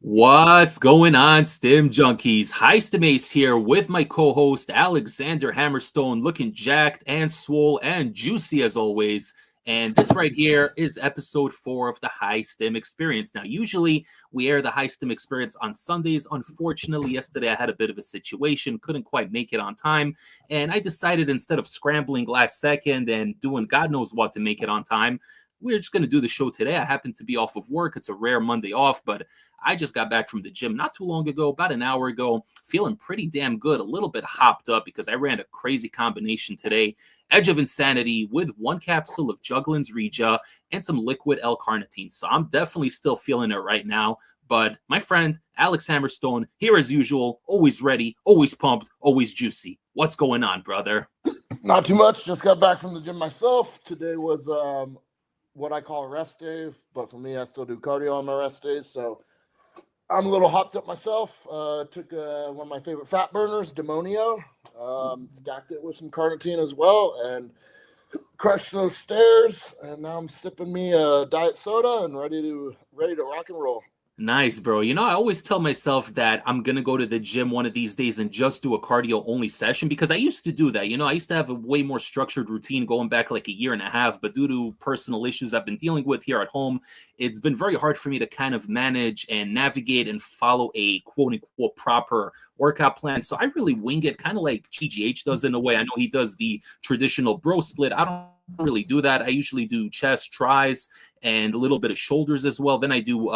What's going on, Stim Junkies? Hi, Stim Ace here with my co-host Alexander Hammerstone, looking jacked and swole and juicy as always. And this right here is episode 4 of the High Stim Experience. Now, usually we air the High Stim Experience on Sundays. Unfortunately, yesterday I had a bit of a situation, couldn't quite make it on time. And I decided instead of scrambling last second and doing God knows what to make it on time, we're just going to do the show today. I happen to be off of work. It's a rare Monday off, but I just got back from the gym not too long ago, about an hour ago, feeling pretty damn good, a little bit hopped up because I ran a crazy combination today. Edge of Insanity with 1 capsule of Jugglin's Regia and some liquid L-carnitine. So I'm definitely still feeling it right now. But my friend, Alex Hammerstone, here as usual, always ready, always pumped, always juicy. What's going on, brother? Not too much. Just got back from the gym myself. Today was what I call a rest day, but for me, I still do cardio on my rest days. So I'm a little hopped up myself. Took one of my favorite fat burners, Demonio. Stacked it with some carnitine as well, and crushed those stairs. And now I'm sipping me a diet soda and ready to rock and roll. Nice, bro. You know, I always tell myself that I'm going to go to the gym one of these days and just do a cardio only session because I used to do that. You know, I used to have a way more structured routine going back like a year and a half, but due to personal issues I've been dealing with here at home, it's been very hard for me to kind of manage and navigate and follow a quote unquote proper workout plan. So I really wing it, kind of like GGH does in a way. I know he does the traditional bro split. I don't really do that. I usually do chest, tries, and a little bit of shoulders as well. Then I do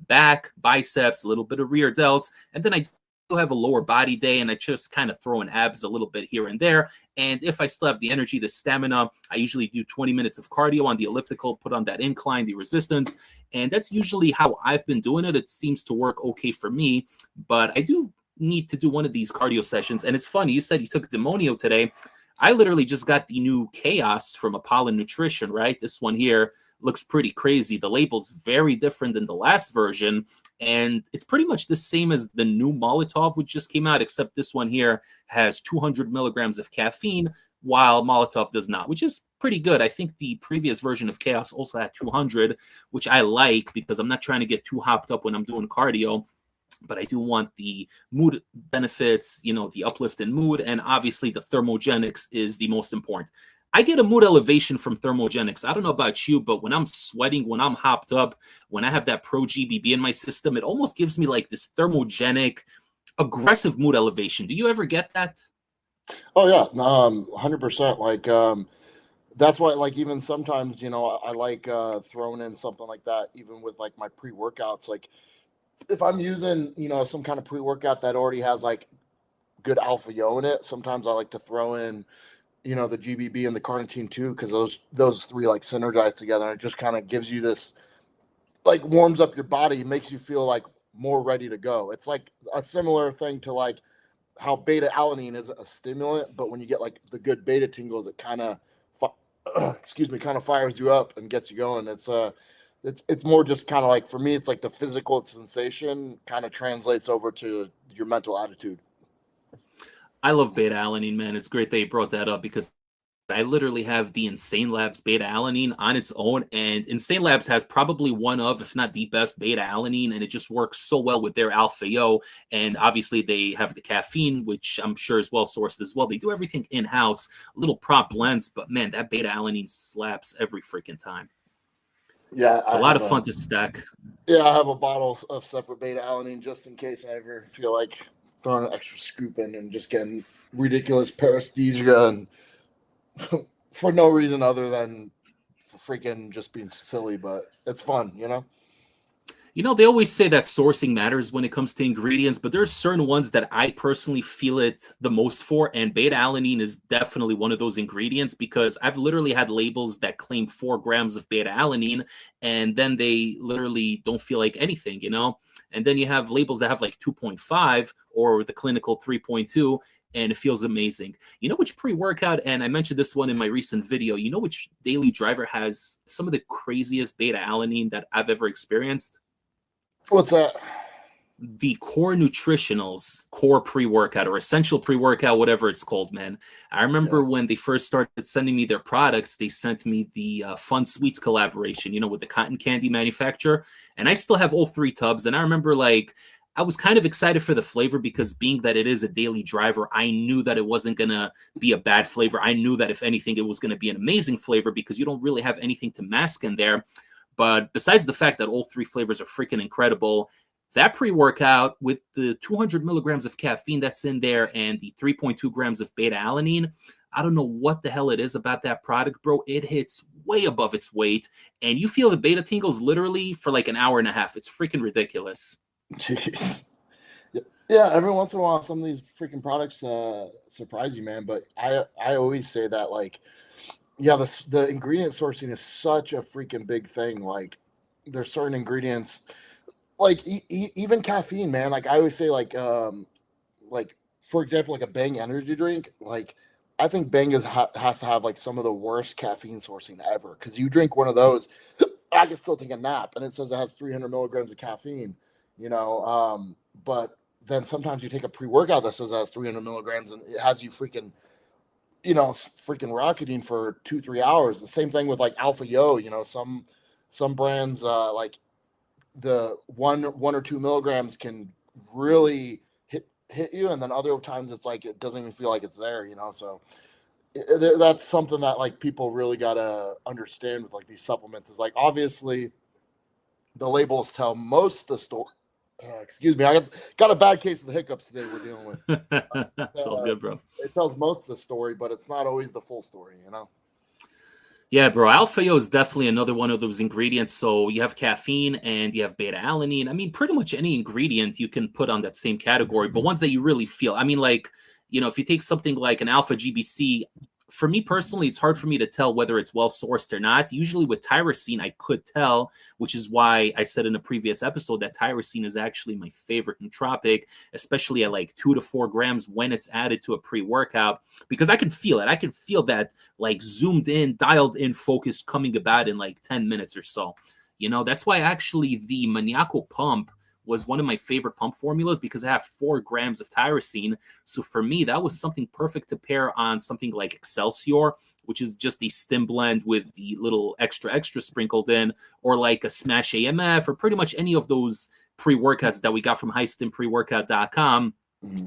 back, biceps, a little bit of rear delts, and then I do have a lower body day, and I just kind of throw in abs a little bit here and there. And if I still have the energy, the stamina, I usually do 20 minutes of cardio on the elliptical, put on that incline, the resistance, and that's usually how I've been doing it. It seems to work okay for me, but I do need to do one of these cardio sessions. And it's funny, you said you took Demonio today. I literally just got the new Chaos from Apollo Nutrition, right? This one here looks pretty crazy. The label's very different than the last version, and it's pretty much the same as the new Molotov, which just came out, except this one here has 200 milligrams of caffeine, while Molotov does not, which is pretty good. I think the previous version of Chaos also had 200, which I like because I'm not trying to get too hopped up when I'm doing cardio. But I do want the mood benefits, you know, the uplift in mood, and obviously the thermogenics is the most important. I get a mood elevation from thermogenics. I don't know about you, but when I'm sweating, when I'm hopped up, when I have that pro GBB in my system, it almost gives me like this thermogenic, aggressive mood elevation. Do you ever get that? Oh yeah, 100%. Like that's why, like, even sometimes, you know, I like throwing in something like that, even with like my pre-workouts. Like, if I'm using, you know, some kind of pre-workout that already has like good alpha yo in it, sometimes I like to throw in, you know, the GBB and the carnitine too, because those three like synergize together, and it just kind of gives you this, like, warms up your body, makes you feel like more ready to go. It's like a similar thing to like how beta alanine is a stimulant, but when you get like the good beta tingles, it kind of kind of fires you up and gets you going. It's more just kind of like, for me, it's like the physical sensation kind of translates over to your mental attitude. I love beta alanine, man. It's great that you brought that up because I literally have the Insane Labs beta alanine on its own, and Insane Labs has probably one of, if not the best, beta alanine, and it just works so well with their alpha yo. And obviously, they have the caffeine, which I'm sure is well sourced as well. They do everything in house, little prop blends, but man, that beta alanine slaps every freaking time. Yeah, It's a lot of fun to stack. Yeah, I have a bottle of separate beta alanine just in case I ever feel like throwing an extra scoop in and just getting ridiculous paresthesia and for no reason other than freaking just being silly, but it's fun, you know? You know, they always say that sourcing matters when it comes to ingredients, but there's certain ones that I personally feel it the most for, and beta alanine is definitely one of those ingredients because I've literally had labels that claim 4 grams of beta alanine, and then they literally don't feel like anything, you know? And then you have labels that have like 2.5 or the clinical 3.2, and it feels amazing. You know which pre-workout, and I mentioned this one in my recent video, you know which daily driver has some of the craziest beta alanine that I've ever experienced? What's that? the Core Nutritionals Core Pre-Workout or Essential Pre-Workout, whatever it's called, man. I Yeah. remember when they first started sending me their products, they sent me the Fun Sweets collaboration, with the cotton candy manufacturer. And I still have all 3 tubs. And I remember, like, I was kind of excited for the flavor because being that it is a daily driver, I knew that it wasn't going to be a bad flavor. I knew that if anything, it was going to be an amazing flavor because you don't really have anything to mask in there. But besides the fact that all 3 flavors are freaking incredible, that pre-workout with the 200 milligrams of caffeine that's in there and the 3.2 grams of beta-alanine, I don't know what the hell it is about that product, bro. It hits way above its weight, and you feel the beta tingles literally for like an hour and a half. It's freaking ridiculous. Jeez. Yeah, every once in a while, some of these freaking products surprise you, man. But I always say that, like, yeah, the ingredient sourcing is such a freaking big thing. Like, there's certain ingredients, like even caffeine, man. Like I always say, like for example, like a Bang energy drink. Like I think Bang has to have like some of the worst caffeine sourcing ever. Because you drink one of those, I can still take a nap, and it says it has 300 milligrams of caffeine. But then sometimes you take a pre-workout that says it has 300 milligrams, and it has you freaking freaking rocketing for 2-3 hours. The same thing with like Alpha Yo. Some brands like the one or 2 milligrams can really hit you, and then other times it's like it doesn't even feel like it's there. So that's something that like people really gotta understand with like these supplements. Is like obviously the labels tell most the story. Excuse me, I got a bad case of the hiccups today we're dealing with. That's all good, bro. It tells most of the story, but it's not always the full story, Yeah, bro. Alpha Yo is definitely another one of those ingredients. So you have caffeine and you have beta alanine. I mean, pretty much any ingredient you can put on that same category, but ones that you really feel. I mean, like, if you take something like an alpha GBC, for me personally, it's hard for me to tell whether it's well sourced or not. Usually with tyrosine, I could tell, which is why I said in a previous episode that tyrosine is actually my favorite nootropic, especially at like 2 to 4 grams when it's added to a pre-workout, because I can feel it. I can feel that like zoomed in, dialed in focus coming about in like 10 minutes or so. That's why actually the Maniacal Pump was one of my favorite pump formulas because I have 4 grams of tyrosine. So for me, that was something perfect to pair on something like Excelsior, which is just the Stim blend with the little extra sprinkled in, or like a Smash AMF, or pretty much any of those pre-workouts that we got from highstimpreworkout.com.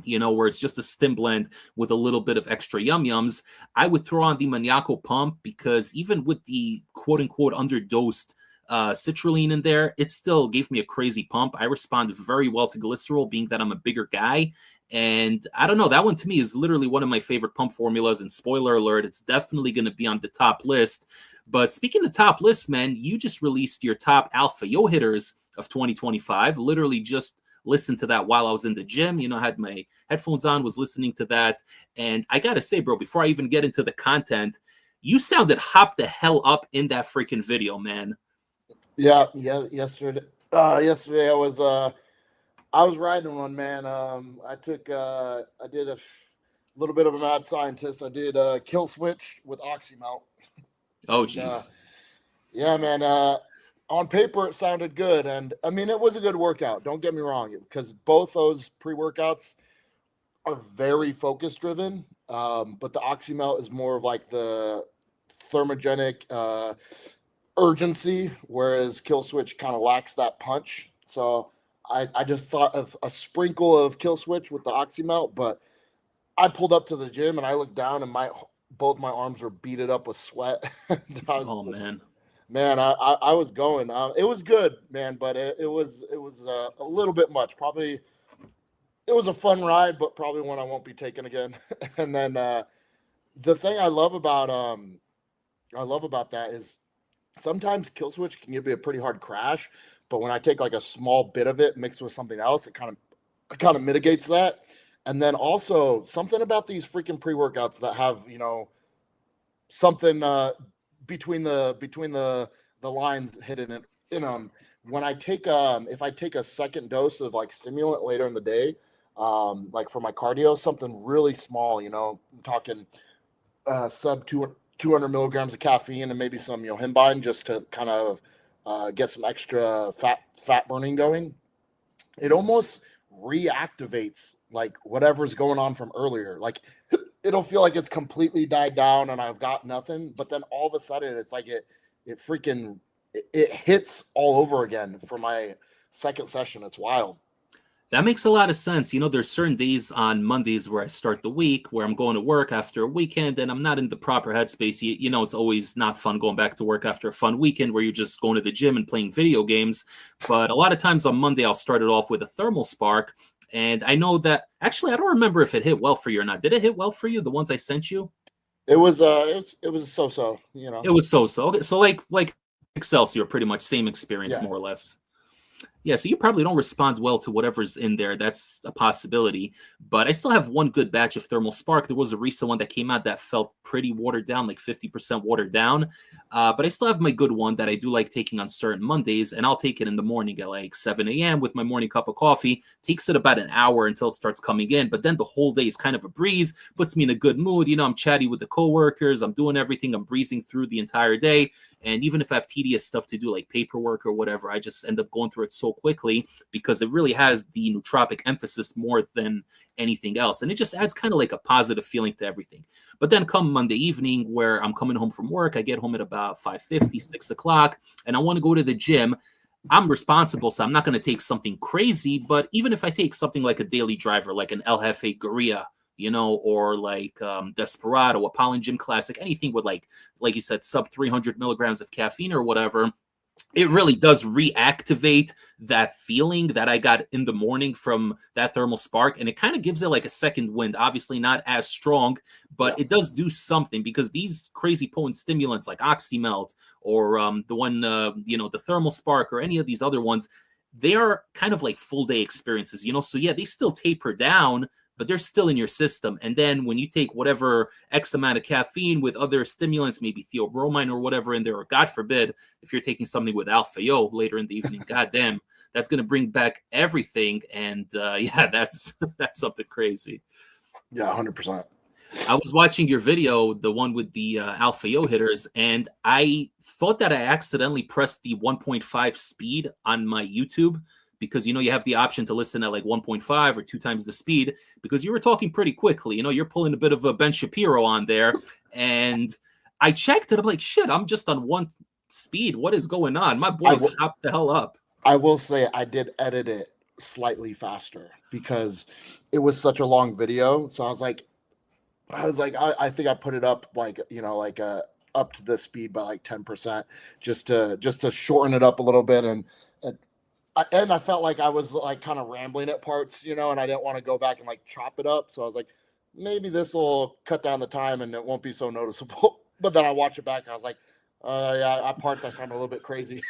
Where it's just a Stim blend with a little bit of extra yum-yums. I would throw on the Maniacal Pump because even with the quote-unquote underdosed citrulline in there, it still gave me a crazy pump. I responded very well to glycerol, being that I'm a bigger guy. And I don't know, that one to me is literally one of my favorite pump formulas. And spoiler alert, it's definitely going to be on the top list. But speaking of top lists, man, you just released your top Alpha Yo hitters of 2025. Literally just listened to that while I was in the gym. I had my headphones on, was listening to that. And I got to say, bro, before I even get into the content, you sounded hop the hell up in that freaking video, man. Yeah. Yesterday I was riding one, man. I did a little bit of a mad scientist. I did a kill switch with oxymelt. Oh, jeez. Yeah, man. On paper, it sounded good, and I mean, it was a good workout. Don't get me wrong, because both those pre-workouts are very focus driven. But the oxymelt is more of like the thermogenic urgency, whereas kill switch kind of lacks that punch. So I just thought of a sprinkle of kill switch with the oxymelt, but I pulled up to the gym and I looked down and both my arms were beaded up with sweat. Man, I was going. It was good, man, but it was a little bit much. Probably it was a fun ride, but probably one I won't be taking again. And then the thing I love about that is sometimes kill switch can give me a pretty hard crash, but when I take like a small bit of it mixed with something else, it kind of mitigates that. And then also something about these freaking pre-workouts that have, something between the lines hidden in them. When I take if I take a second dose of like stimulant later in the day, like for my cardio, something really small, I'm talking sub 200 milligrams of caffeine and maybe some Yohimbine just to kind of get some extra fat burning going. it almost reactivates like whatever's going on from earlier. Like it'll feel like it's completely died down and I've got nothing, but then all of a sudden it's like it hits all over again for my second session. It's wild. That makes a lot of sense. There's certain days on Mondays where I start the week where I'm going to work after a weekend and I'm not in the proper headspace. It's always not fun going back to work after a fun weekend where you're just going to the gym and playing video games. But a lot of times on Monday, I'll start it off with a thermal spark. And I know that actually, I don't remember if it hit well for you or not. Did it hit well for you? The ones I sent you? It was so-so, It was so-so. Okay, so like Excelsior, pretty much same experience, Yeah. more or less. Yeah, so you probably don't respond well to whatever's in there. That's a possibility. But I still have one good batch of Thermal Spark. There was a recent one that came out that felt pretty watered down, like 50% watered down. But I still have my good one that I do like taking on certain Mondays. And I'll take it in the morning at like 7 a.m. with my morning cup of coffee. Takes it about an hour until it starts coming in. But then the whole day is kind of a breeze. Puts me in a good mood. I'm chatty with the coworkers. I'm doing everything. I'm breezing through the entire day. And even if I have tedious stuff to do, like paperwork or whatever, I just end up going through it so quickly because it really has the nootropic emphasis more than anything else. And it just adds kind of like a positive feeling to everything. But then come Monday evening where I'm coming home from work, I get home at about 5:50, 6 o'clock, and I want to go to the gym. I'm responsible, so I'm not going to take something crazy. But even if I take something like a daily driver, like an El Jefe Guerrilla, or like Desperado, a Pollen Gym Classic, anything with like you said, sub 300 milligrams of caffeine or whatever, it really does reactivate that feeling that I got in the morning from that thermal spark. And it kind of gives it like a second wind, obviously not as strong, but it does do something because these crazy potent stimulants like Oxymelt or the one, the thermal spark or any of these other ones, they are kind of like full day experiences, So yeah, they still taper down, but they're still in your system. And then when you take whatever X amount of caffeine with other stimulants, maybe theobromine or whatever in there, or God forbid, if you're taking something with alpha-yo later in the evening, goddamn, that's going to bring back everything. And that's something crazy. Yeah, 100%. I was watching your video, the one with the alpha-yo hitters, and I thought that I accidentally pressed the 1.5 speed on my YouTube because, you have the option to listen at like 1.5 or 2 times the speed because you were talking pretty quickly. You're pulling a bit of a Ben Shapiro on there. And I checked it. I'm like, shit, I'm just on 1 speed. What is going on? My boys hopped the hell up. I will say I did edit it slightly faster because it was such a long video. So I was like, I think I put it up like, up to the speed by like 10% just to shorten it up a little bit. And I felt like I was like kind of rambling at parts, and I didn't want to go back and like chop it up. So I was like, maybe this will cut down the time and it won't be so noticeable. But then I watched it back and I was like, yeah, at parts I sound a little bit crazy.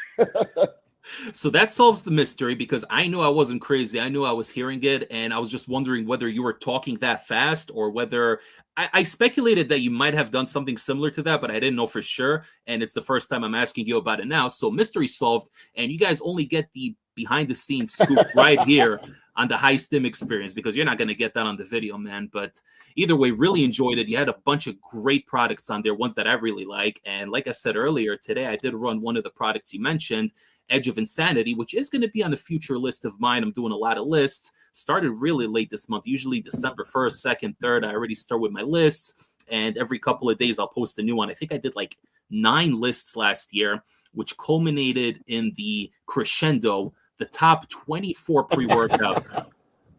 So that solves the mystery because I knew I wasn't crazy. I knew I was hearing it. And I was just wondering whether you were talking that fast or whether I speculated that you might have done something similar to that, but I didn't know for sure. And it's the first time I'm asking you about it now. So mystery solved. And you guys only get the behind the scenes scoop right here on the High Stim experience because you're not going to get that on the video, man. But either way, really enjoyed it. You had a bunch of great products on there, ones that I really like. And like I said earlier, today I did run one of the products you mentioned, Edge of Insanity, which is going to be on a future list of mine. I'm doing a lot of lists. Started really late this month, usually December 1st, 2nd, 3rd. I already start with my lists. And every couple of days, I'll post a new one. I think I did like 9 lists last year, which culminated in the crescendo, the top 24 pre-workouts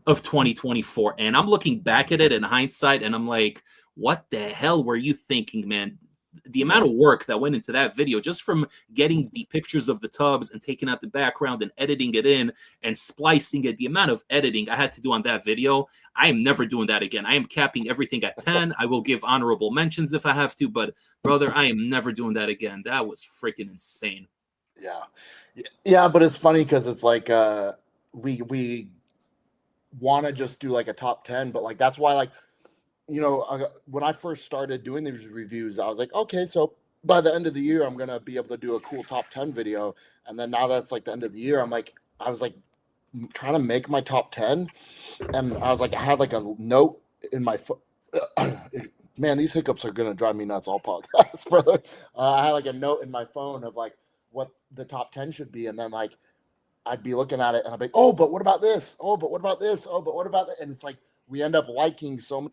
of 2024. And I'm looking back at it in hindsight, and I'm like, what the hell were you thinking, man? The amount of work that went into that video, just from getting the pictures of the tubs and taking out the background and editing it in and splicing it, the amount of editing I had to do on that video, I am never doing that again. I am capping everything at 10. I will give honorable mentions if I have to, but brother, I am never doing that again. That was freaking insane. Yeah, but it's funny because it's like we want to just do like a top 10, but like that's why like when I first started doing these reviews, I was like, okay, so by the end of the year, I'm gonna be able to do a cool top 10 video. And then now that's like the end of the year, I was like trying to make my top 10, and I was like, I had like a note in my phone. Man, these hiccups are gonna drive me nuts all podcasts, brother. I had like a note in my phone of like what the top 10 should be, and then like I'd be looking at it and I'd be like, oh, but what about this? Oh, but what about this? Oh, but what about that? And it's like we end up liking so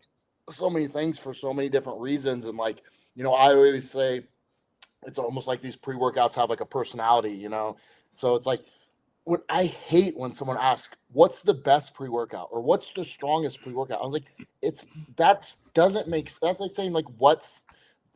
many things for so many different reasons. And like, I always say it's almost like these pre-workouts have like a personality. So it's like what I hate when someone asks, what's the best pre-workout or what's the strongest pre-workout? I was like, that's like saying like, what's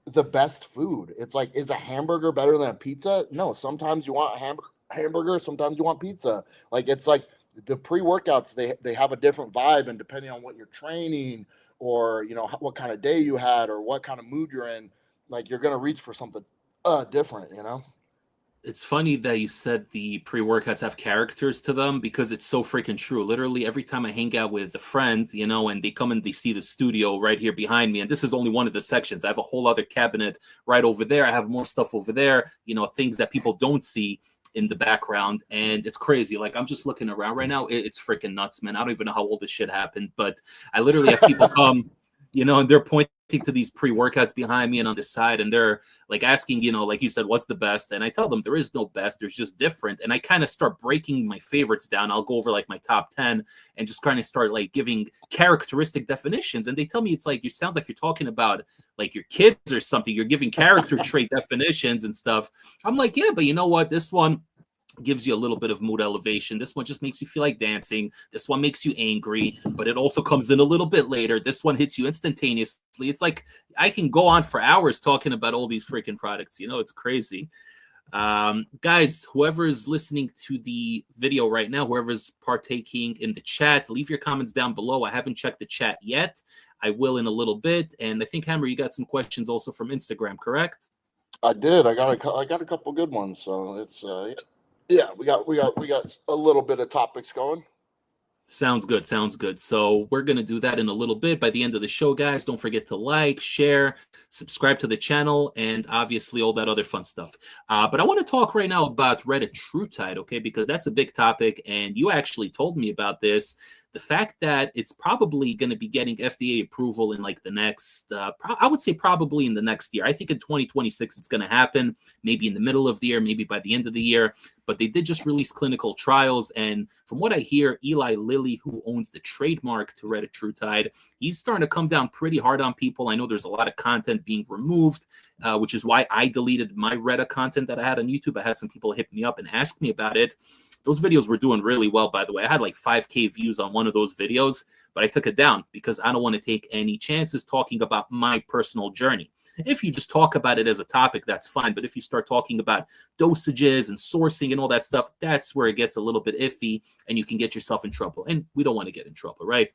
the best food? It's like, is a hamburger better than a pizza? No, sometimes you want a hamburger, sometimes you want pizza. Like, it's like the pre-workouts, they have a different vibe, and depending on what you're training or what kind of day you had or what kind of mood you're in, like you're gonna reach for something different. It's funny that you said the pre-workouts have characters to them because it's so freaking true. Literally every time I hang out with a friend, and they come and they see the studio right here behind me, and this is only one of the sections. I have a whole other cabinet right over there. I have more stuff over there, things that people don't see in the background, and it's crazy. Like, I'm just looking around right now. It's freaking nuts, man. I don't even know how old this shit happened, but I literally have people come, and they're pointing to these pre-workouts behind me and on the side, and they're like asking, like you said, what's the best? And I tell them there is no best, there's just different. And I kind of start breaking my favorites down. I'll go over like my top 10 and just kind of start like giving characteristic definitions. And they tell me it's like, it sounds like you're talking about like your kids or something. You're giving character trait definitions and stuff. I'm like, yeah, but you know what? This one gives you a little bit of mood elevation. This one just makes you feel like dancing. This one makes you angry, but it also comes in a little bit later. This one hits you instantaneously. It's like I can go on for hours talking about all these freaking products. It's crazy. Guys, whoever's listening to the video right now, whoever's partaking in the chat, leave your comments down below. I haven't checked the chat yet. I will in a little bit. And I think, Hammer, you got some questions also from Instagram, correct? I did. I got a couple good ones. So it's yeah, we got a little bit of topics going. Sounds good. Sounds good. So we're going to do that in a little bit. By the end of the show, guys, don't forget to like, share, subscribe to the channel, and obviously all that other fun stuff. But I want to talk right now about Retatrutide, okay, because that's a big topic, and you actually told me about this. The fact that it's probably going to be getting FDA approval in like the next, I would say probably in the next year. I think in 2026 it's going to happen, maybe in the middle of the year, maybe by the end of the year. But they did just release clinical trials. And from what I hear, Eli Lilly, who owns the trademark to Retatrutide, he's starting to come down pretty hard on people. I know there's a lot of content being removed, which is why I deleted my Reta content that I had on YouTube. I had some people hit me up and ask me about it. Those videos were doing really well, by the way. I had like 5K views on one of those videos, but I took it down because I don't want to take any chances talking about my personal journey. If you just talk about it as a topic, that's fine. But if you start talking about dosages and sourcing and all that stuff, that's where it gets a little bit iffy and you can get yourself in trouble. And we don't want to get in trouble, right?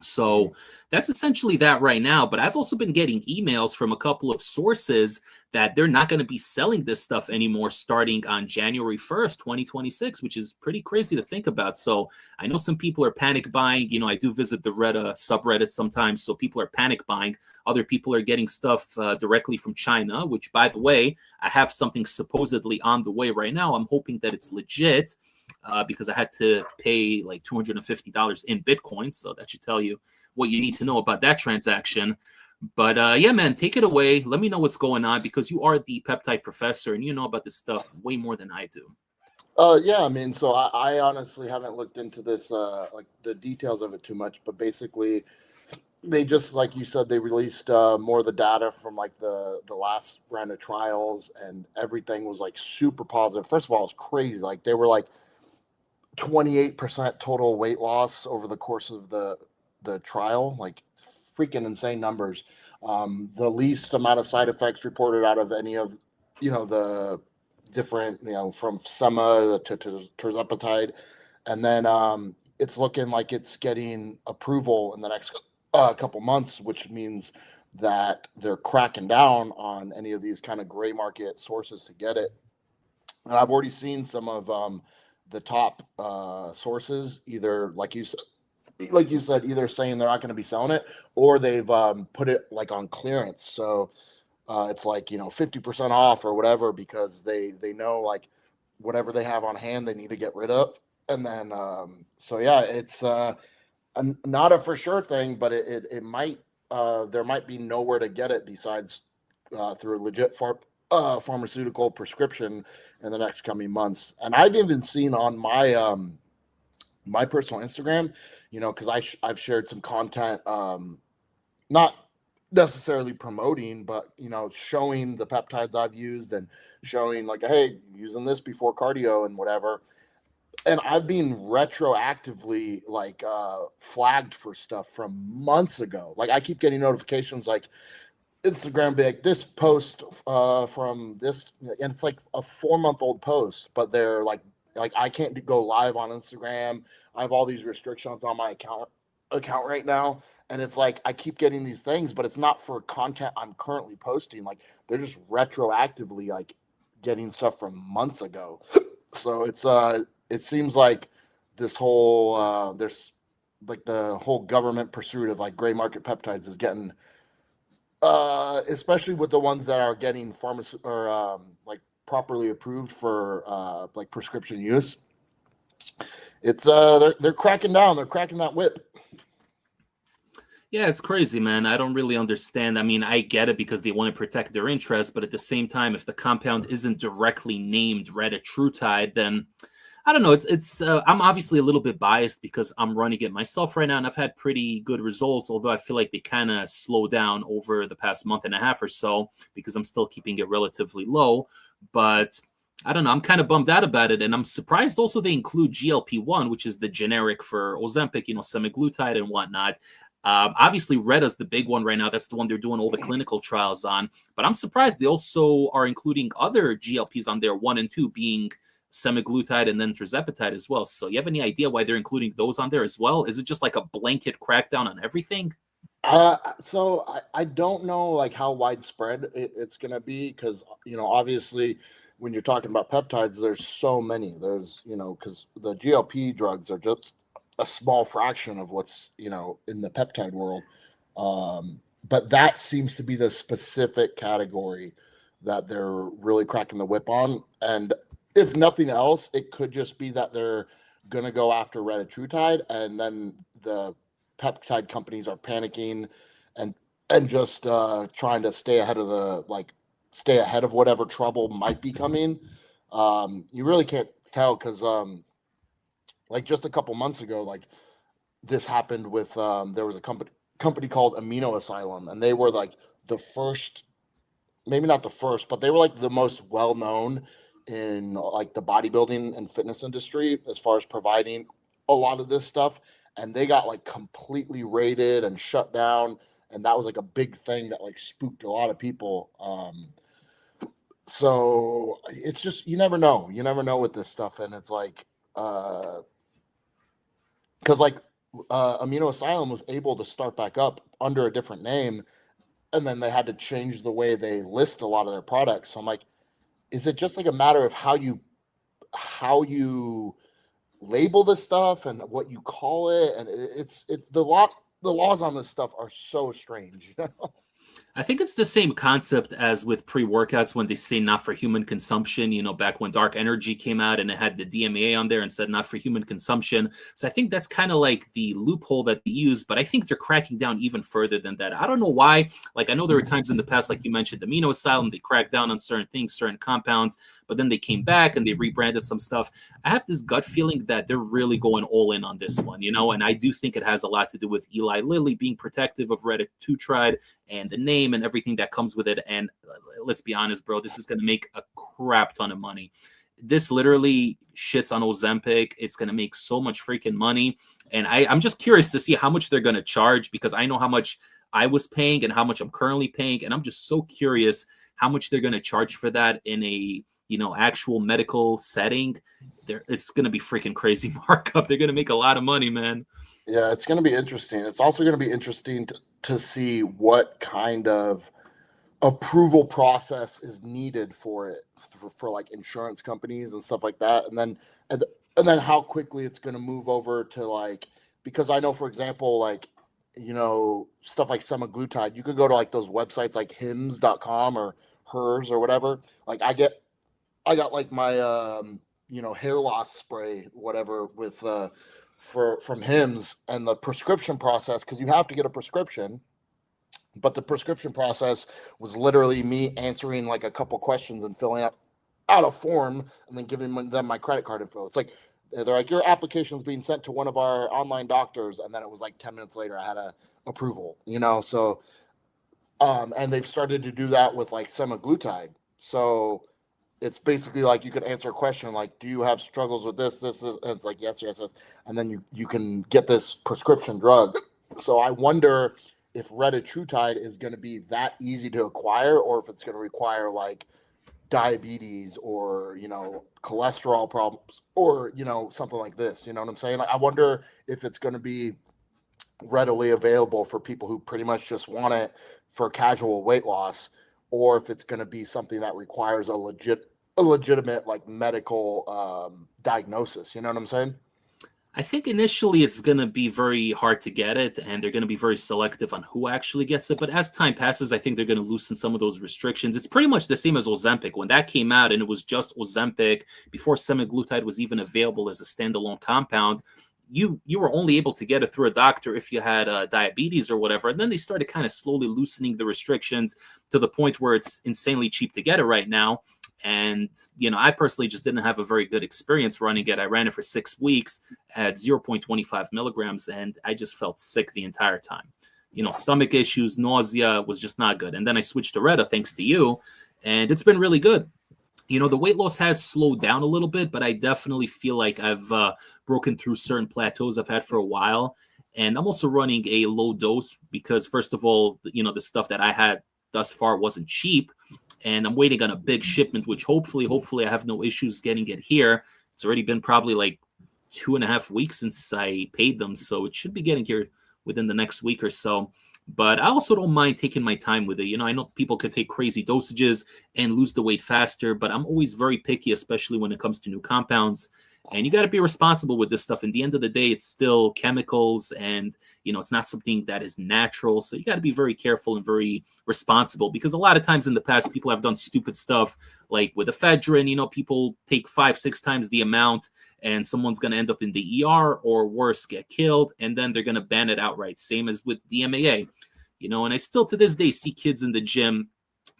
So that's essentially that right now. But I've also been getting emails from a couple of sources that they're not going to be selling this stuff anymore starting on January 1st, 2026, which is pretty crazy to think about. So I know some people are panic buying. I do visit the Reta subreddit sometimes. So people are panic buying. Other people are getting stuff directly from China, which, by the way, I have something supposedly on the way right now. I'm hoping that it's legit. Because I had to pay like $250 in Bitcoin. So that should tell you what you need to know about that transaction. But yeah, man, take it away. Let me know what's going on because you are the peptide professor and you know about this stuff way more than I do. Yeah, I mean, so I honestly haven't looked into this, like the details of it too much, but basically they just, like you said, they released more of the data from like the last round of trials, and everything was like super positive. First of all, it's crazy. Like they were like 28% total weight loss over the course of the trial, like freaking insane numbers. The least amount of side effects reported out of any of the different from sema to tirzepatide, and then it's looking like it's getting approval in the next couple months, which means that they're cracking down on any of these kind of gray market sources to get it. And I've already seen some of the top sources, either like you said, either saying they're not going to be selling it, or they've put it like on clearance. So it's like 50% off or whatever, because they know like whatever they have on hand they need to get rid of. And then so yeah, it's not a for sure thing, but it might there might be nowhere to get it besides through a legit pharmaceutical prescription in the next coming months. And I've even seen on my my personal Instagram, you know, because I've shared some content, not necessarily promoting, but you know, showing the peptides I've used and showing like, hey, using this before cardio and whatever. And I've been retroactively like flagged for stuff from months ago. Like I keep getting notifications like Instagram be like this post from this, and it's like a 4-month-old post, but they're like I can't go live on Instagram. I have all these restrictions on my account right now, and it's like I keep getting these things, but it's not for content I'm currently posting. Like they're just retroactively like getting stuff from months ago. So it seems like this whole there's like the whole government pursuit of like gray market peptides is getting especially with the ones that are getting or like properly approved for like prescription use. It's they're cracking down. They're cracking that whip. Yeah, it's crazy, man. I don't really understand. I mean, I get it because they want to protect their interests, but at the same time, if the compound isn't directly named Retatrutide, then I don't know. It's I'm obviously a little bit biased because I'm running it myself right now, and I've had pretty good results. Although I feel like they kind of slow down over the past month and a half or so because I'm still keeping it relatively low. But I don't know. I'm kind of bummed out about it, and I'm surprised also they include GLP-1, which is the generic for Ozempic, you know, semaglutide and whatnot. Obviously, Reta's the big one right now. That's the one they're doing all the clinical trials on. But I'm surprised they also are including other GLPs on there, 1 and 2 being semaglutide and then tirzepatide as well. So you have any idea why they're including those on there as well? Is it just like a blanket crackdown on everything? So I don't know like how widespread it's going to be because, you know, obviously when you're talking about peptides, there's so many. There's, you know, because the GLP drugs are just a small fraction of what's, you know, in the peptide world. But that seems to be the specific category that they're really cracking the whip on. And if nothing else, it could just be that they're going to go after Retatrutide, and then the peptide companies are panicking and just trying to stay ahead of stay ahead of whatever trouble might be coming. You really can't tell because like just a couple months ago, like this happened with there was a company called Amino Asylum, and they were like the first, maybe not the first, but they were like the most well known in like the bodybuilding and fitness industry as far as providing a lot of this stuff. And they got like completely raided and shut down, and that was like a big thing that like spooked a lot of people. So it's just you never know. You never know with this stuff, and it's like because like Amino Asylum was able to start back up under a different name, and then they had to change the way they list a lot of their products. So I'm like, is it just like a matter of how you label this stuff and what you call it? And it's the laws on this stuff are so strange. I think it's the same concept as with pre-workouts when they say not for human consumption, you know, back when Dark Energy came out and it had the DMA on there and said not for human consumption. So I think that's kind of like the loophole that they use, but I think they're cracking down even further than that. I don't know why. Like, I know there were times in the past, like you mentioned, Amino Asylum, they cracked down on certain things, certain compounds, but then they came back and they rebranded some stuff. I have this gut feeling that they're really going all in on this one, you know, and I do think it has a lot to do with Eli Lilly being protective of Retatrutide and the name and everything that comes with it. And let's be honest, bro, this is going to make a crap ton of money. This literally shits on Ozempic. It's going to make so much freaking money. And I'm just curious to see how much they're going to charge, because I know how much I was paying and how much I'm currently paying. And I'm just so curious how much they're going to charge for that in a, you know, actual medical setting. It's going to be freaking crazy markup. They're going to make a lot of money, man. Yeah, it's going to be interesting. It's also going to be interesting to see what kind of approval process is needed for it for like insurance companies and stuff like that, and then how quickly it's going to move over to like, because I know, for example, like, you know, stuff like semaglutide, you could go to like those websites like hims.com or hers or whatever. Like I got like my you know, hair loss spray whatever with from Hims, and the prescription process, because you have to get a prescription, But the prescription process was literally me answering like a couple questions and filling out a form and then giving them my credit card info. It's like they're like, your application is being sent to one of our online doctors, and then it was like 10 minutes later I had a approval, you know. So and they've started to do that with like semaglutide. So it's basically like you could answer a question like, do you have struggles with this? And it's like, yes, yes, yes. And then you can get this prescription drug. So I wonder if Retatrutide is going to be that easy to acquire, or if it's going to require like diabetes or, you know, cholesterol problems, or, you know, something like this. You know what I'm saying? I wonder if it's going to be readily available for people who pretty much just want it for casual weight loss, or if it's going to be something that requires a legitimate like medical diagnosis. You know what I'm saying? I think initially it's going to be very hard to get it, and they're going to be very selective on who actually gets it. But as time passes, I think they're going to loosen some of those restrictions. It's pretty much the same as Ozempic. When that came out and it was just Ozempic, before semaglutide was even available as a standalone compound, you were only able to get it through a doctor if you had diabetes or whatever. And then they started kind of slowly loosening the restrictions to the point where it's insanely cheap to get it right now. And, you know, I personally just didn't have a very good experience running it. I ran it for 6 weeks at 0.25 milligrams, and I just felt sick the entire time. You know, stomach issues, nausea was just not good. And then I switched to Reta, thanks to you, and it's been really good. You know, the weight loss has slowed down a little bit, but I definitely feel like I've broken through certain plateaus I've had for a while. And I'm also running a low dose because, first of all, you know, the stuff that I had thus far wasn't cheap. And I'm waiting on a big shipment, which hopefully I have no issues getting it here. It's already been probably like 2.5 weeks since I paid them, so it should be getting here within the next week or so. But I also don't mind taking my time with it. You know, I know people could take crazy dosages and lose the weight faster, but I'm always very picky, especially when it comes to new compounds. And you got to be responsible with this stuff. In the end of the day, it's still chemicals, and, you know, it's not something that is natural. So you got to be very careful and very responsible, because a lot of times in the past, people have done stupid stuff like with ephedrine. You know, people take 5-6 times the amount, and someone's going to end up in the ER, or worse, get killed. And then they're going to ban it outright. Same as with DMAA, you know, and I still to this day see kids in the gym,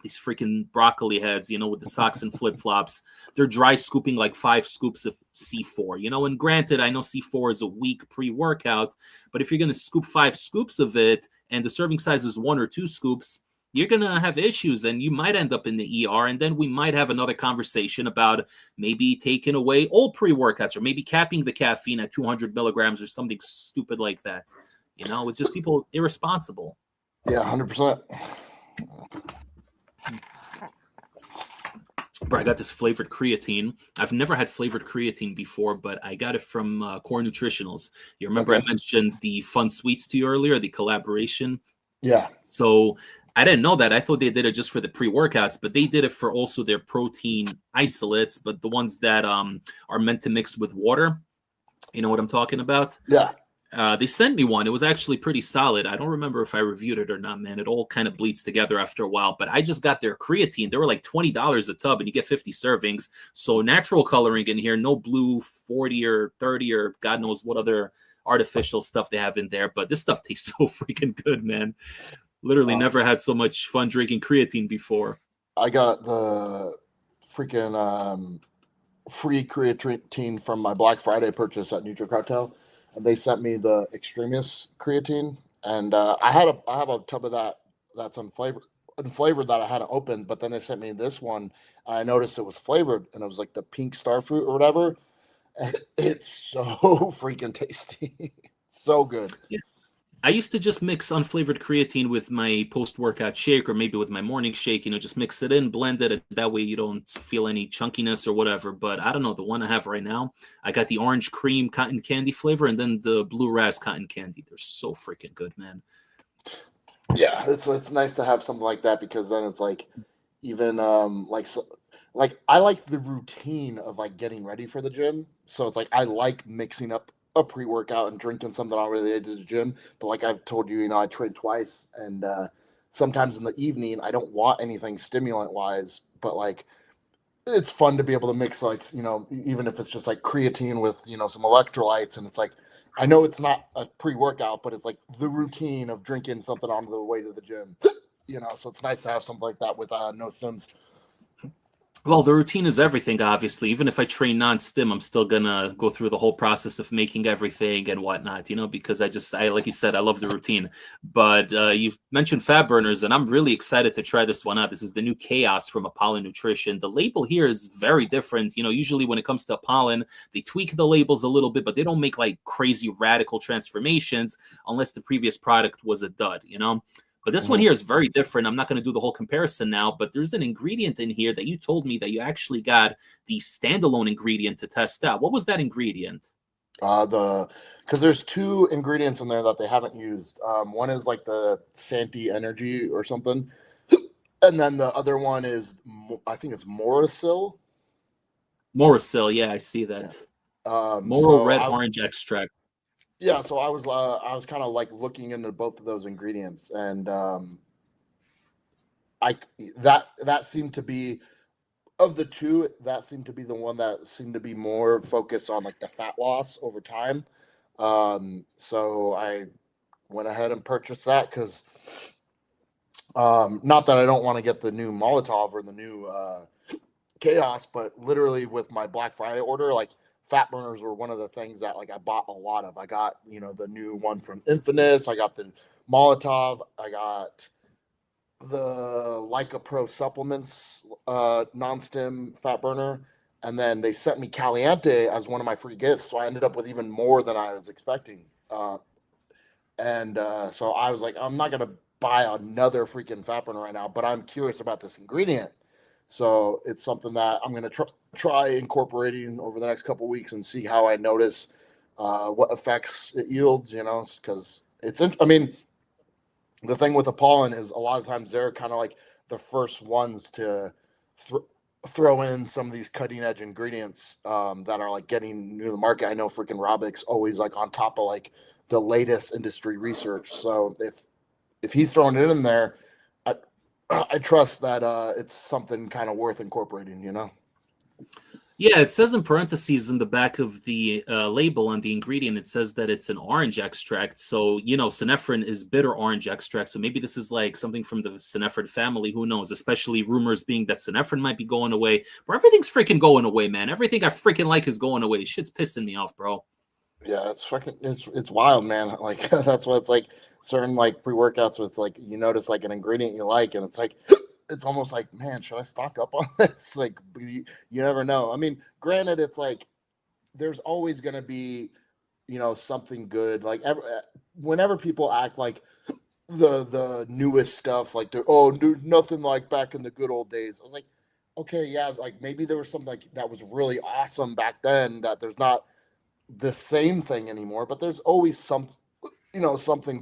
these freaking broccoli heads, you know, with the socks and flip-flops. They're dry scooping like 5 scoops of C4, you know, and granted, I know C4 is a weak pre-workout, but if you're going to scoop 5 scoops of it and the serving size is 1 or 2 scoops, you're going to have issues, and you might end up in the ER. And then we might have another conversation about maybe taking away all pre-workouts, or maybe capping the caffeine at 200 milligrams or something stupid like that. You know, it's just people irresponsible. Yeah, 100%. Bro, I got this flavored creatine. I've never had flavored creatine before, but I got it from Core Nutritionals. You remember I mentioned the Fun Sweets to you earlier, the collaboration? Yeah. So I didn't know that. I thought they did it just for the pre-workouts, but they did it for also their protein isolates, but the ones that are meant to mix with water. You know what I'm talking about? Yeah. They sent me one. It was actually pretty solid. I don't remember if I reviewed it or not, man. It all kind of bleeds together after a while. But I just got their creatine. They were like $20 a tub, and you get 50 servings. So natural coloring in here, no blue 40 or 30 or God knows what other artificial stuff they have in there. But this stuff tastes so freaking good, man. Literally never had so much fun drinking creatine before. I got the freaking free creatine from my Black Friday purchase at NutriCartel. And they sent me the Extremis creatine, and I have a tub of that's unflavored that I hadn't opened. But then they sent me this one, and I noticed it was flavored, and it was like the pink star fruit or whatever. And it's so freaking tasty, so good. Yeah. I used to just mix unflavored creatine with my post-workout shake, or maybe with my morning shake, you know, just mix it in, blend it, and that way you don't feel any chunkiness or whatever. But I don't know, the one I have right now, I got the orange cream cotton candy flavor and then the blue ras cotton candy. They're so freaking good, man. Yeah, it's nice to have something like that, because then it's like, even like I like the routine of like getting ready for the gym. So it's like I like mixing up a pre-workout and drinking something unrelated to the gym. But like I've told you, you know, I train twice, and sometimes in the evening I don't want anything stimulant wise, but like it's fun to be able to mix, like, you know, even if it's just like creatine with, you know, some electrolytes, and it's like I know it's not a pre-workout, but it's like the routine of drinking something on the way to the gym. So it's nice to have something like that with no stims. Well, the routine is everything, obviously. Even if I train non-stim, I'm still gonna go through the whole process of making everything and whatnot, because I like you said, I love the routine. But you mentioned fat burners, and I'm really excited to try this one out. This is the new Chaos from Apollo Nutrition. The label here is very different. Usually when it comes to pollen, they tweak the labels a little bit, but they don't make like crazy radical transformations unless the previous product was a dud. But this one here is very different. I'm not going to do the whole comparison now, but there's an ingredient in here that you told me that you actually got the standalone ingredient to test out. What was that ingredient? Because there's two ingredients in there that they haven't used. One is like the Santi Energy or something, and then the other one is I think it's Morocil. Morocil, yeah, I see that. Yeah. Moro red orange extract. Yeah, so I was kind of like looking into both of those ingredients, and that seemed to be, of the two, that seemed to be the one that seemed to be more focused on like the fat loss over time. So I went ahead and purchased that because not that I don't want to get the new Molotov or the new Chaos, but literally with my Black Friday order, like fat burners were one of the things that like I bought a lot of. I got, the new one from Infinus. I got the Molotov. I got the Leica Pro supplements, non-stim fat burner. And then they sent me Caliente as one of my free gifts. So I ended up with even more than I was expecting. So I was like, I'm not going to buy another freaking fat burner right now, but I'm curious about this ingredient. So it's something that I'm going to try incorporating over the next couple of weeks and see how I notice what effects it yields, because the thing with the pollen is a lot of times they're kind of like the first ones to throw in some of these cutting edge ingredients that are like getting new to the market. I know freaking Robic's always like on top of like the latest industry research. So if he's throwing it in there, I trust that it's something kind of worth incorporating, Yeah, it says in parentheses in the back of the label on the ingredient, it says that it's an orange extract. So, synephrine is bitter orange extract. So maybe this is like something from the synephrine family. Who knows? Especially rumors being that synephrine might be going away. But everything's freaking going away, man. Everything I freaking like is going away. Shit's pissing me off, bro. Yeah, it's wild, man. Like that's what it's like. Certain like pre-workouts with like you notice like an ingredient you like, and it's like it's almost like, man, should I stock up on this? Like you never know. I mean, granted, it's like there's always gonna be something good. Like whenever people act like the newest stuff, like dude, nothing like back in the good old days. I was like, okay, yeah, like maybe there was something like that was really awesome back then that there's not the same thing anymore, but there's always something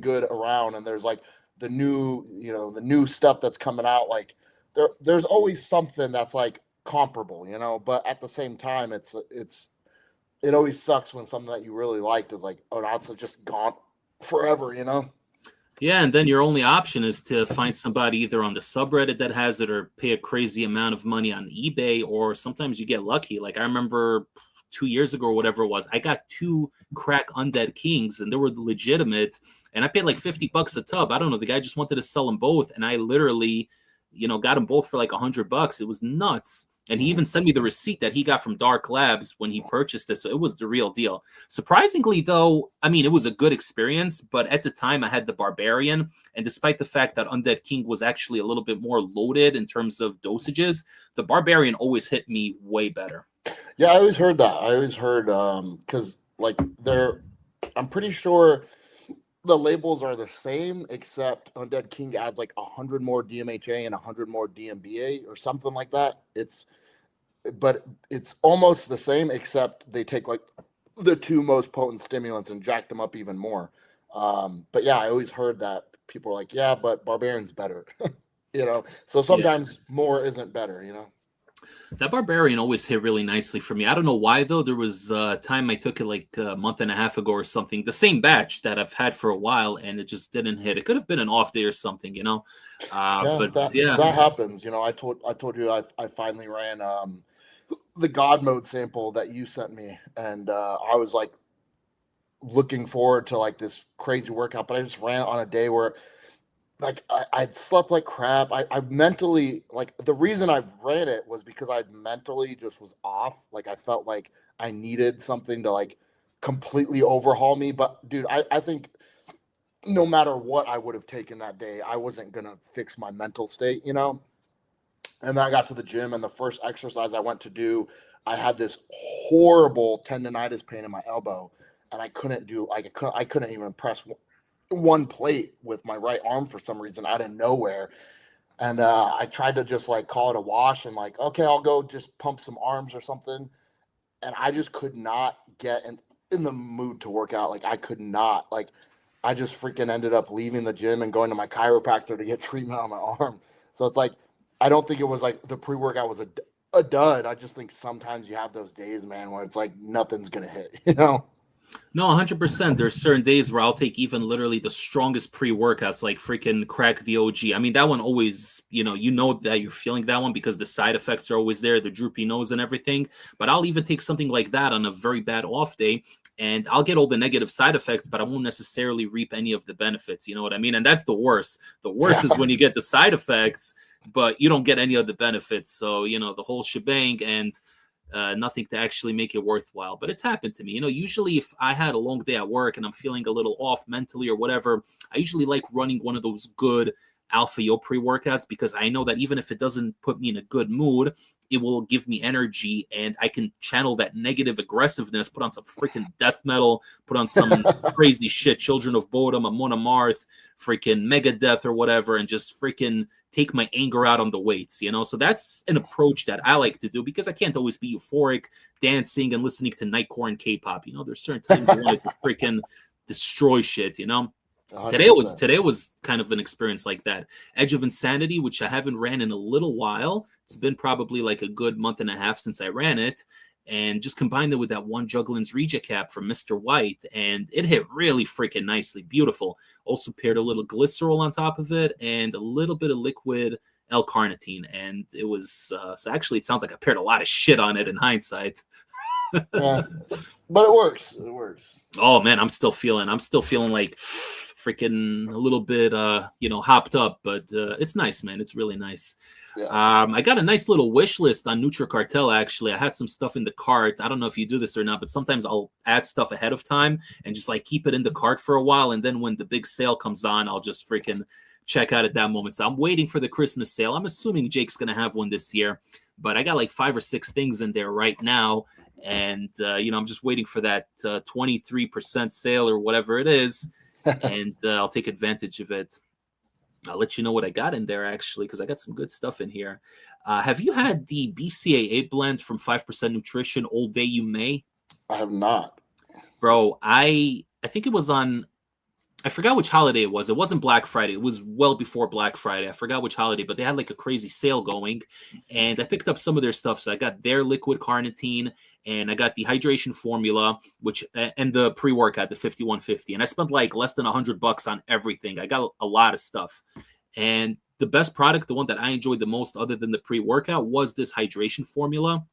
good around, and there's like the new stuff that's coming out. Like there's always something that's like comparable, but at the same time it always sucks when something that you really liked is like, oh, now it's just gone forever. Yeah, and then your only option is to find somebody either on the subreddit that has it or pay a crazy amount of money on eBay, or sometimes you get lucky. Like I remember 2 years ago or whatever it was, I got 2 crack undead kings and they were legitimate, and I paid like $50 a tub. I don't know, the guy just wanted to sell them both, and I literally got them both for like $100. It was nuts. And he even sent me the receipt that he got from Dark Labs when he purchased it. So it was the real deal. Surprisingly, though, I mean, it was a good experience. But at the time, I had the Barbarian. And despite the fact that Undead King was actually a little bit more loaded in terms of dosages, the Barbarian always hit me way better. Yeah, I always heard that. I always heard because like I'm pretty sure the labels are the same, except Undead King adds like 100 more DMHA and 100 more DMBA or something like that. But it's almost the same, except they take like the 2 most potent stimulants and jack them up even more. But yeah, I always heard that people are like, yeah, but Barbarian's better, So sometimes more isn't better, That Barbarian always hit really nicely for me. I don't know why, though. There was a time I took it like a month and a half ago or something, the same batch that I've had for a while, and it just didn't hit. It could have been an off day or something, That happens. I told you I finally ran the God mode sample that you sent me, and I was like looking forward to like this crazy workout, but I just ran on a day where like I'd slept like crap. I mentally, like, the reason I ran it was because I mentally just was off. Like I felt like I needed something to like completely overhaul me. But dude, I think no matter what I would have taken that day, I wasn't gonna fix my mental state, you know? And then I got to the gym, and the first exercise I went to do, I had this horrible tendonitis pain in my elbow, and I couldn't do like I couldn't even press one plate with my right arm for some reason out of nowhere. And I tried to just like call it a wash and like, okay, I'll go just pump some arms or something. And I just could not get in the mood to work out. Like I could not. Like I just freaking ended up leaving the gym and going to my chiropractor to get treatment on my arm. So it's like I don't think it was like the pre-workout was a dud. I just think sometimes you have those days, man, where it's like nothing's gonna hit, you know? No, 100%. There's certain days where I'll take even literally the strongest pre-workouts, like freaking crack the OG. I mean, that one always, you know that you're feeling that one because the side effects are always there, the droopy nose and everything. But I'll even take something like that on a very bad off day, and I'll get all the negative side effects, but I won't necessarily reap any of the benefits. You know what I mean? And that's the worst. The worst is when you get the side effects, but you don't get any of the benefits. So, the whole shebang, and nothing to actually make it worthwhile. But it's happened to me. Usually if I had a long day at work and I'm feeling a little off mentally or whatever, I usually like running one of those good Alpha Yo pre-workouts because I know that even if it doesn't put me in a good mood, it will give me energy and I can channel that negative aggressiveness, put on some freaking death metal, put on some crazy shit, Children of Bodom, Amon Amarth, freaking Megadeth or whatever, and just freaking take my anger out on the weights, So that's an approach that I like to do because I can't always be euphoric, dancing and listening to Nightcore and K-pop. There's certain times I want to just freaking destroy shit, 100%. Today was kind of an experience like that. Edge of Insanity, which I haven't ran in a little while. It's been probably like a good month and a half since I ran it. And just combined it with that one Jugglin's Reject cap from Mr. White, and it hit really freaking nicely. Beautiful. Also paired a little glycerol on top of it and a little bit of liquid L-carnitine. And it was, so actually it sounds like I paired a lot of shit on it in hindsight. Yeah, but it works. It works. Oh man, I'm still feeling like freaking a little bit, hopped up, but it's nice, man. It's really nice. Yeah. I got a nice little wish list on NutriCartel. Actually, I had some stuff in the cart. I don't know if you do this or not, but sometimes I'll add stuff ahead of time and just like keep it in the cart for a while, and then when the big sale comes on, I'll just freaking check out at that moment. So I'm waiting for the Christmas sale. I'm assuming Jake's gonna have one this year, but I got like 5 or 6 things in there right now. And, I'm just waiting for that 23% sale or whatever it is. And I'll take advantage of it. I'll let you know what I got in there, actually, because I got some good stuff in here. Have you had the BCAA blend from 5% Nutrition, All Day You May? I have not. Bro, I think it was on... I forgot which holiday it was. It wasn't Black Friday. It was well before Black Friday. I forgot which holiday, but they had like a crazy sale going. And I picked up some of their stuff. So I got their liquid carnitine and I got the hydration formula, and the pre-workout, the 5150. And I spent like less than $100 on everything. I got a lot of stuff. And the best product, the one that I enjoyed the most other than the pre-workout, was this hydration formula.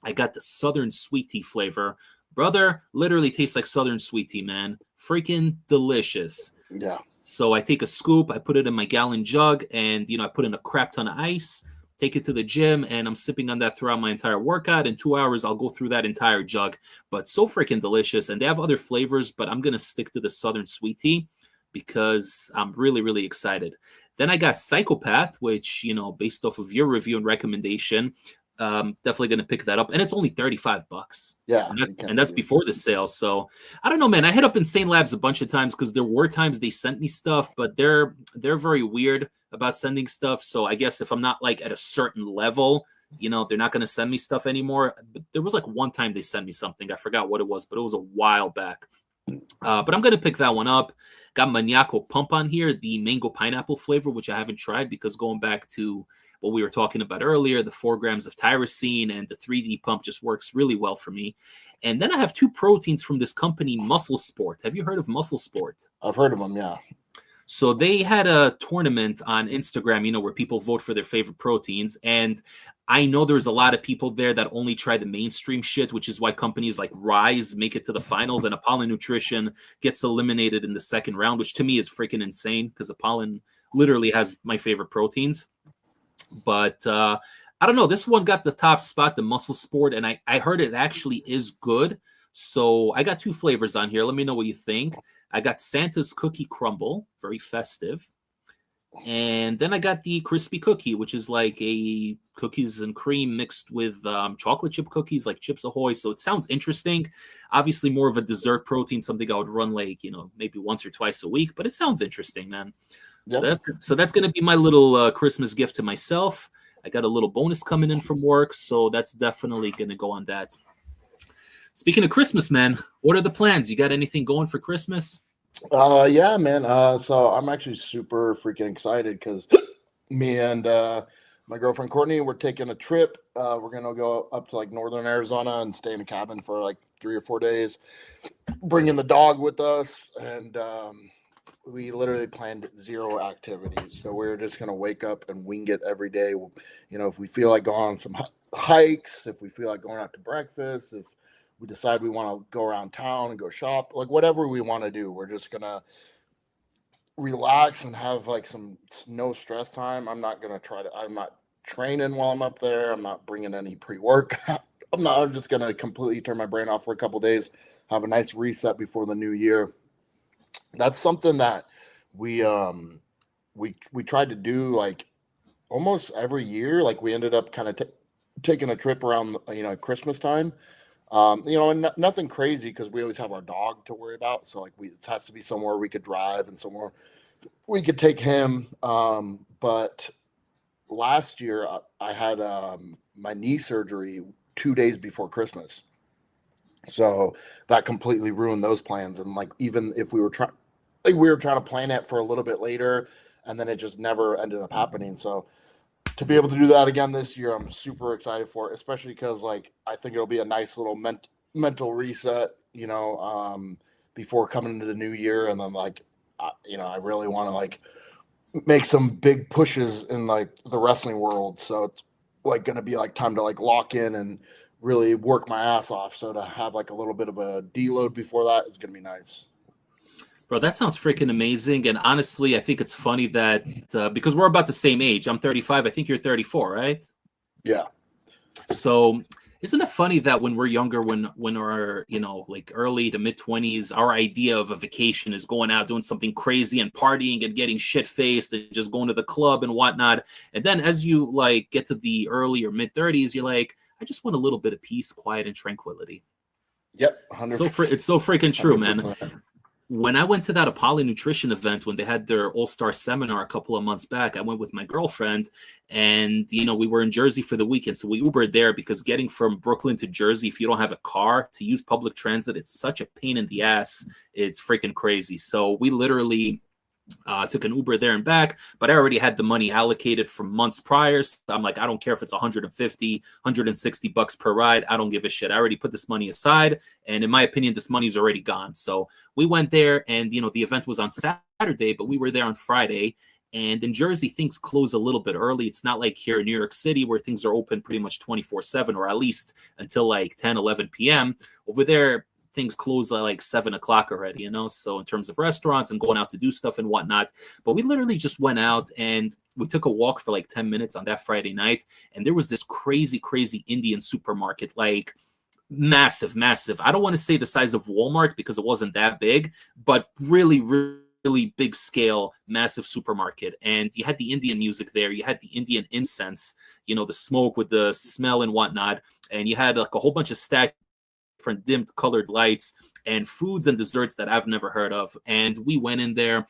I got the Southern Sweet Tea flavor. Brother, literally tastes like Southern Sweet Tea, man. Freaking delicious. Yeah. So I take a scoop, I put it in my gallon jug, and, I put in a crap ton of ice, take it to the gym, and I'm sipping on that throughout my entire workout. In 2 hours, I'll go through that entire jug. But so freaking delicious. And they have other flavors, but I'm going to stick to the Southern Sweet Tea because I'm really, really excited. Then I got Psychopath, which, based off of your review and recommendation, definitely going to pick that up, and it's only $35. Yeah, and that's before the sale. So I don't know, man. I hit up Insane Labs a bunch of times because there were times they sent me stuff, but they're very weird about sending stuff. So I guess if I'm not like at a certain level, they're not going to send me stuff anymore. But there was like one time they sent me something. I forgot what it was, but it was a while back. But I'm going to pick that one up. Got Maniaco Pump on here, the mango pineapple flavor, which I haven't tried because going back to what we were talking about earlier, the 4 grams of tyrosine and the 3D pump just works really well for me. And then I have 2 proteins from this company, Muscle Sport. Have you heard of Muscle Sport? I've heard of them, yeah. So they had a tournament on Instagram, where people vote for their favorite proteins. And I know there's a lot of people there that only try the mainstream shit, which is why companies like Rise make it to the finals and Apollon Nutrition gets eliminated in the second round, which to me is freaking insane because Apollon literally has my favorite proteins. But I don't know. This one got the top spot, the Muscle Sport, and I heard it actually is good. So I got 2 flavors on here. Let me know what you think. I got Santa's Cookie Crumble, very festive. And then I got the Crispy Cookie, which is like a cookies and cream mixed with chocolate chip cookies, like Chips Ahoy. So it sounds interesting. Obviously more of a dessert protein, something I would run like, maybe once or twice a week. But it sounds interesting, man. Yeah. So that's going to be my little Christmas gift to myself. I got a little bonus coming in from work, so that's definitely going to go on that. Speaking of Christmas, man, what are the plans? You got anything going for Christmas? Yeah, man. So I'm actually super freaking excited because me and my girlfriend Courtney, we're taking a trip. We're gonna go up to like northern Arizona and stay in a cabin for like 3 or 4 days, bringing the dog with us, and we literally planned 0 activities. So we're just gonna wake up and wing it every day. If we feel like going on some hikes, if we feel like going out to breakfast, if we decide we want to go around town and go shop, like whatever we want to do, we're just gonna relax and have like some no stress time. I'm not training while I'm up there. I'm not bringing any pre-workout. I'm just gonna completely turn my brain off for a couple days, have a nice reset before the new year. That's something that we tried to do like almost every year. Like we ended up kind of taking a trip around Christmas time. And nothing crazy because we always have our dog to worry about. So like it has to be somewhere we could drive and somewhere we could take him. But last year I had my knee surgery 2 days before Christmas. So that completely ruined those plans. And like, even if we were trying to plan it for a little bit later, and then it just never ended up happening. So to be able to do that again this year, I'm super excited for it, especially because like I think it'll be a nice little mental reset, before coming into the new year. And then like, I really want to like make some big pushes in like the wrestling world. So it's like going to be like time to like lock in and really work my ass off. So to have like a little bit of a deload before that is going to be nice. Bro, that sounds freaking amazing. And honestly, I think it's funny that because we're about the same age. I'm 35. I think you're 34, right? Yeah. So isn't it funny that when we're younger, when we're, like early to mid 20s, our idea of a vacation is going out, doing something crazy and partying and getting shit faced and just going to the club and whatnot. And then as you like get to the early or mid 30s, you're like, I just want a little bit of peace, quiet, and tranquility. Yep. 100%. It's so freaking true, 100%. man. When I went to that Apollo Nutrition event, when they had their All-Star seminar a couple of months back, I went with my girlfriend and, we were in Jersey for the weekend. So we Ubered there because getting from Brooklyn to Jersey, if you don't have a car to use public transit, it's such a pain in the ass. It's freaking crazy. So we literally took an Uber there and back, but I already had the money allocated from months prior. So I'm like, I don't care if it's 150, 160 bucks per ride. I don't give a shit. I already put this money aside. And in my opinion, this money's already gone. So we went there and, the event was on Saturday, but we were there on Friday. And in Jersey, things close a little bit early. It's not like here in New York City where things are open pretty much 24/7 or at least until like 10, 11 p.m. Over there, things close at like 7 o'clock already, so in terms of restaurants and going out to do stuff and whatnot. But we literally just went out and we took a walk for like 10 minutes on that Friday night. And there was this crazy Indian supermarket, like massive. I don't want to say the size of Walmart because it wasn't that big, but really big scale, massive supermarket. And you had the Indian music there. You had the Indian incense, the smoke with the smell and whatnot. And you had like a whole bunch of different dimmed colored lights and foods and desserts that I've never heard of. And we went in there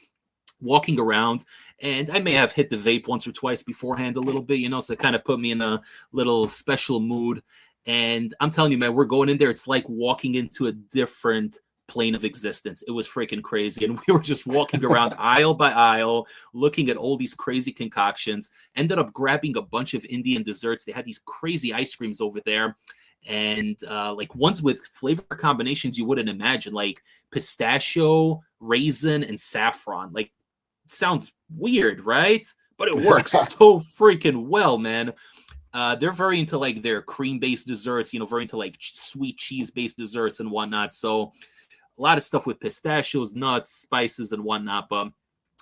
walking around, and I may have hit the vape once or twice beforehand a little bit, so it kind of put me in a little special mood. And I'm telling you, man, we're going in there. It's like walking into a different plane of existence. It was freaking crazy. And we were just walking around aisle by aisle, looking at all these crazy concoctions, ended up grabbing a bunch of Indian desserts. They had these crazy ice creams over there. And like ones with flavor combinations you wouldn't imagine, like pistachio, raisin, and saffron. Like, sounds weird, right? But it works so freaking well, man. They're very into like their cream-based desserts, very into like sweet cheese-based desserts and whatnot. So a lot of stuff with pistachios, nuts, spices, and whatnot. But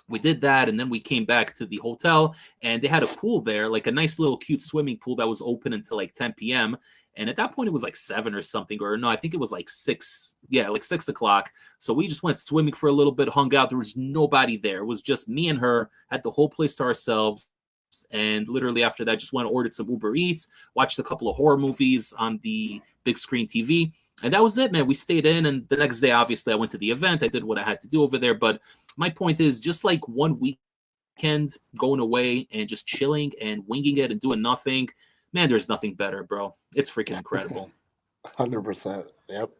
we did that, and then we came back to the hotel, and they had a pool there, like a nice little cute swimming pool that was open until like 10 p.m. And at that point, it was like 7 or something, or no, I think it was like 6. Yeah, like 6 o'clock. So we just went swimming for a little bit, hung out. There was nobody there. It was just me and her, had the whole place to ourselves. And literally after that, just went and ordered some Uber Eats, watched a couple of horror movies on the big screen TV. And that was it, man. We stayed in. And the next day, obviously, I went to the event. I did what I had to do over there. But my point is, just like one weekend going away and just chilling and winging it and doing nothing, man, there's nothing better, bro. It's freaking incredible. 100%. Yep.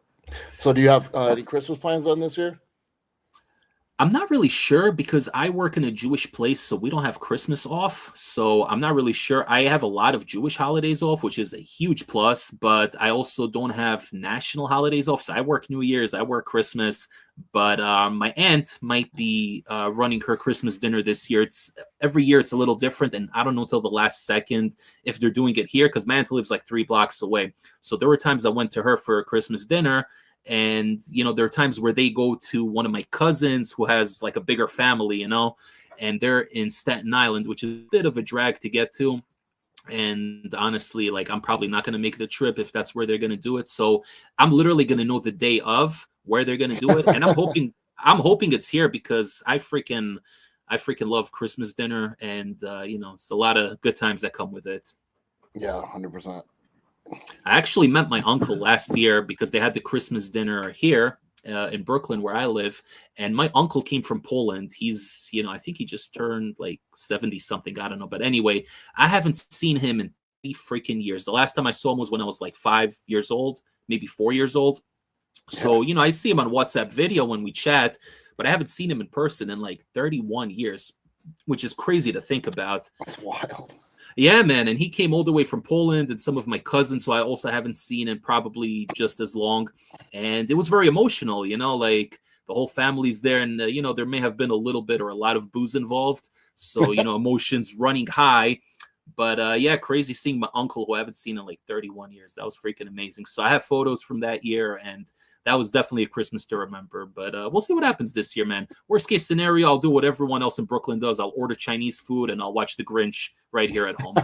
So do you have any Christmas plans on this year? I'm not really sure because I work in a Jewish place, so we don't have Christmas off. So I'm not really sure. I have a lot of Jewish holidays off, which is a huge plus, but I also don't have national holidays off. So I work New Year's, I work Christmas, but my aunt might be running her Christmas dinner this year. It's every year it's a little different, and I don't know till the last second if they're doing it here because my aunt lives like 3 blocks away. So there were times I went to her for a Christmas dinner. And, there are times where they go to one of my cousins who has like a bigger family, and they're in Staten Island, which is a bit of a drag to get to. And honestly, like I'm probably not going to make the trip if that's where they're going to do it. So I'm literally going to know the day of where they're going to do it. And I'm hoping it's here because I freaking love Christmas dinner. And, it's a lot of good times that come with it. Yeah, 100%. I actually met my uncle last year because they had the Christmas dinner here in Brooklyn where I live. And my uncle came from Poland. He's, I think he just turned like 70 something. I don't know. But anyway, I haven't seen him in 3 freaking years. The last time I saw him was when I was like 5 years old, maybe 4 years old. So, I see him on WhatsApp video when we chat, but I haven't seen him in person in like 31 years, which is crazy to think about. That's wild. Yeah, man. And he came all the way from Poland and some of my cousins, who I also haven't seen in probably just as long. And it was very emotional, like the whole family's there. And, there may have been a little bit or a lot of booze involved. So, emotions running high. But yeah, crazy seeing my uncle who I haven't seen in like 31 years. That was freaking amazing. So I have photos from that year, and that was definitely a Christmas to remember. But we'll see what happens this year, man. Worst case scenario, I'll do what everyone else in Brooklyn does. I'll order Chinese food and I'll watch The Grinch right here at home.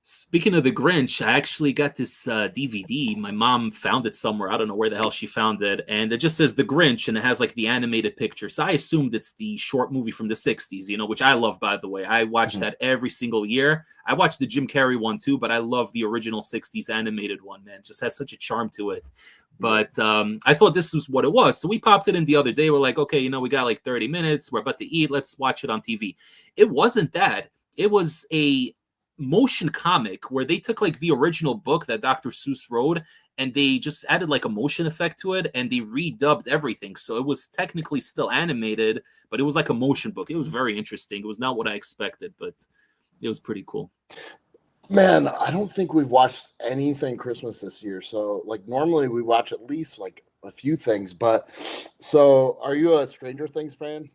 Speaking of The Grinch, I actually got this DVD. My mom found it somewhere. I don't know where the hell she found it. And it just says The Grinch, and it has like the animated picture. So I assumed it's the short movie from the 60s, which I love, by the way. I watch that every single year. I watch the Jim Carrey one too, but I love the original 60s animated one, man. It just has such a charm to it. But I thought this was what it was. So we popped it in the other day. We're like, okay, we got like 30 minutes. We're about to eat. Let's watch it on TV. It wasn't that. It was a motion comic where they took like the original book that Dr. Seuss wrote and they just added like a motion effect to it and they redubbed everything. So it was technically still animated, but it was like a motion book. It was very interesting. It was not what I expected, but it was pretty cool. Man, I don't think we've watched anything Christmas this year. So like normally we watch at least like a few things, but so are you a Stranger Things fan?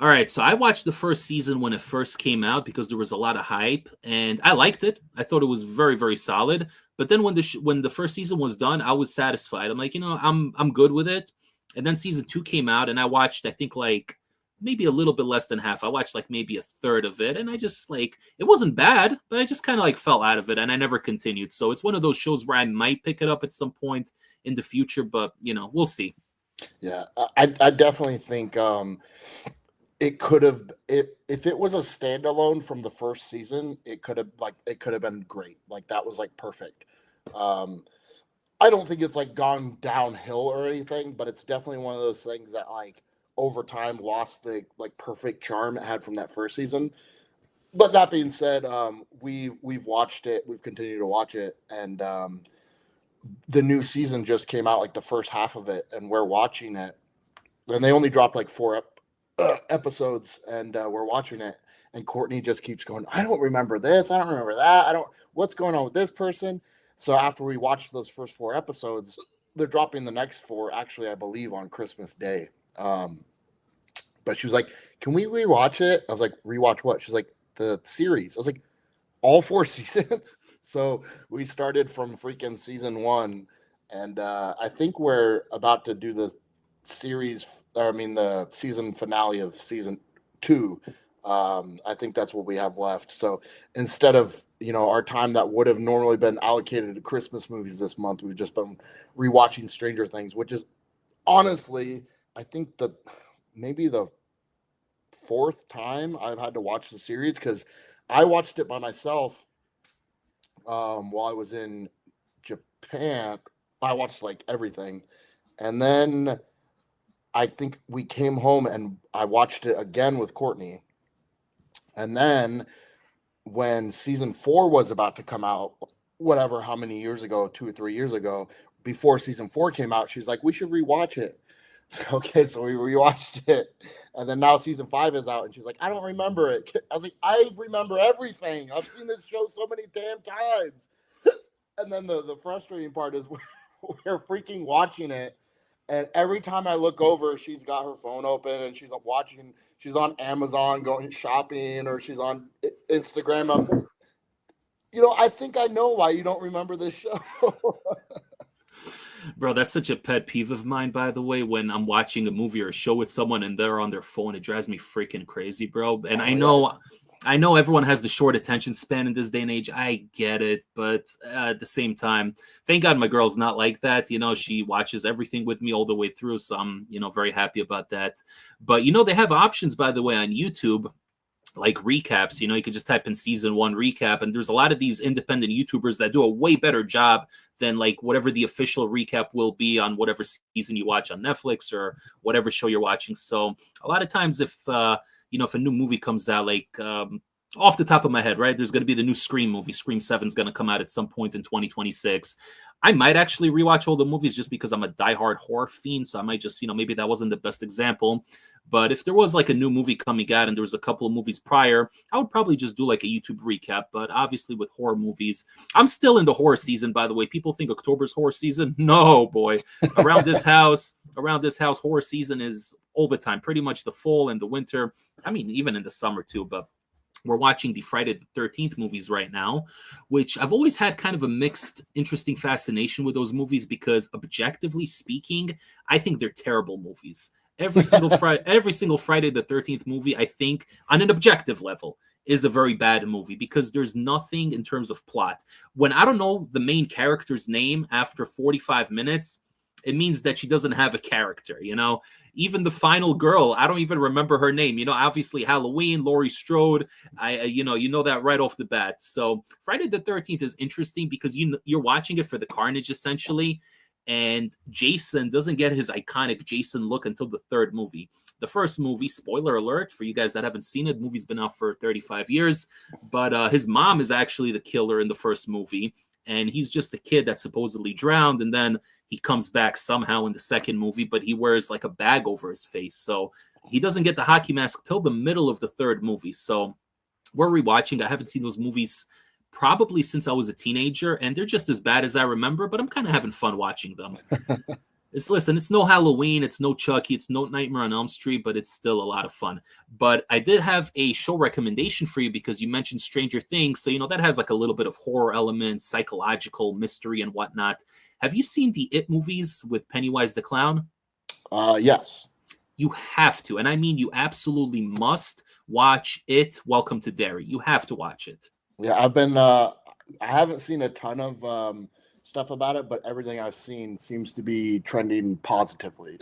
All right, so I watched the first season when it first came out because there was a lot of hype, and I liked it. I thought it was very, very solid. But then when the first season was done, I was satisfied. I'm like, I'm good with it. And then season 2 came out, and I watched, I think, like maybe a little bit less than half. I watched like maybe a third of it, and I just like it wasn't bad, but I just kind of like fell out of it, and I never continued. So it's one of those shows where I might pick it up at some point in the future, but we'll see. Yeah, I definitely think it could have if it was a standalone from the first season, it could have been great. Like that was like perfect. I don't think it's like gone downhill or anything, but it's definitely one of those things that like over time lost the like perfect charm it had from that first season. But that being said, we've watched it, we've continued to watch it, and the new season just came out, like the first half of it, and we're watching it. And they only dropped like 4 episodes, and we're watching it, and Courtney just keeps going, I don't remember this, I don't remember that, what's going on with this person. So after we watched those first 4 episodes, they're dropping the next 4 actually, I believe, on Christmas Day. But she was like, can we rewatch it? I was like, rewatch what? She's like, the series. I was like, all 4 seasons. So we started from freaking season 1, and I think we're about to do the season finale of season 2. I think that's what we have left. So instead of our time that would have normally been allocated to Christmas movies this month, we've just been rewatching Stranger Things, which is honestly, I think maybe the 4th time I've had to watch the series, because I watched it by myself while I was in Japan. I watched like everything, and then I think we came home and I watched it again with Courtney. And then when season 4 was about to come out, whatever, how many years ago, 2 or 3 years ago, before season 4 came out, she's like, we should rewatch it. Okay, so we rewatched it, and then now season 5 is out, and she's like, I don't remember it. I was like, I remember everything. I've seen this show so many damn times. And then the frustrating part is we're freaking watching it, and every time I look over, she's got her phone open and she's watching. She's on Amazon going shopping, or she's on Instagram. I think I know why you don't remember this show. Bro, that's such a pet peeve of mine, by the way, when I'm watching a movie or a show with someone and they're on their phone. It drives me freaking crazy, bro. And I know everyone has the short attention span in this day and age. I get it. But at the same time, thank God my girl's not like that. She watches everything with me all the way through. So I'm, very happy about that. But, they have options, by the way, on YouTube, like recaps. You could just type in season 1 recap, and there's a lot of these independent YouTubers that do a way better job than like whatever the official recap will be on whatever season you watch on Netflix or whatever show you're watching. So a lot of times if if a new movie comes out, like off the top of my head, right, there's going to be the new Scream movie. Scream 7 is going to come out at some point in 2026. I might actually rewatch all the movies just because I'm a diehard horror fiend. So I might just, maybe that wasn't the best example. But if there was like a new movie coming out and there was a couple of movies prior, I would probably just do like a YouTube recap. But obviously with horror movies, I'm still in the horror season, by the way. People think October's horror season. No, boy. Around this house, horror season is all the time, pretty much the fall and the winter. I mean, even in the summer too, but we're watching the Friday the 13th movies right now, which I've always had kind of a mixed, interesting fascination with those movies because objectively speaking, I think they're terrible movies. Every single Friday the 13th movie, I think, on an objective level, is a very bad movie because there's nothing in terms of plot. When I don't know the main character's name after 45 minutes, it means that she doesn't have a character, Even the final girl, I don't even remember her name. Obviously Halloween, Laurie Strode. You know that right off the bat. So Friday the 13th is interesting because you're watching it for the carnage essentially. And Jason doesn't get his iconic Jason look until the 3rd movie. The first movie, spoiler alert for you guys that haven't seen it, the movie's been out for 35 years. But his mom is actually the killer in the first movie. And he's just a kid that supposedly drowned. And then he comes back somehow in the 2nd movie, but he wears like a bag over his face. So he doesn't get the hockey mask till the middle of the 3rd movie. So we're rewatching. I haven't seen those movies probably since I was a teenager, and they're just as bad as I remember, but I'm kind of having fun watching them. It's no Halloween, it's no Chucky, it's no Nightmare on Elm Street, but it's still a lot of fun. But I did have a show recommendation for you because you mentioned Stranger Things, so that has like a little bit of horror elements, psychological mystery and whatnot. Have you seen the It movies with Pennywise the Clown? Yes. You have to, and I mean you absolutely must watch It, Welcome to Derry. You have to watch it. Yeah, I haven't seen a ton of stuff about it, but everything I've seen seems to be trending positively.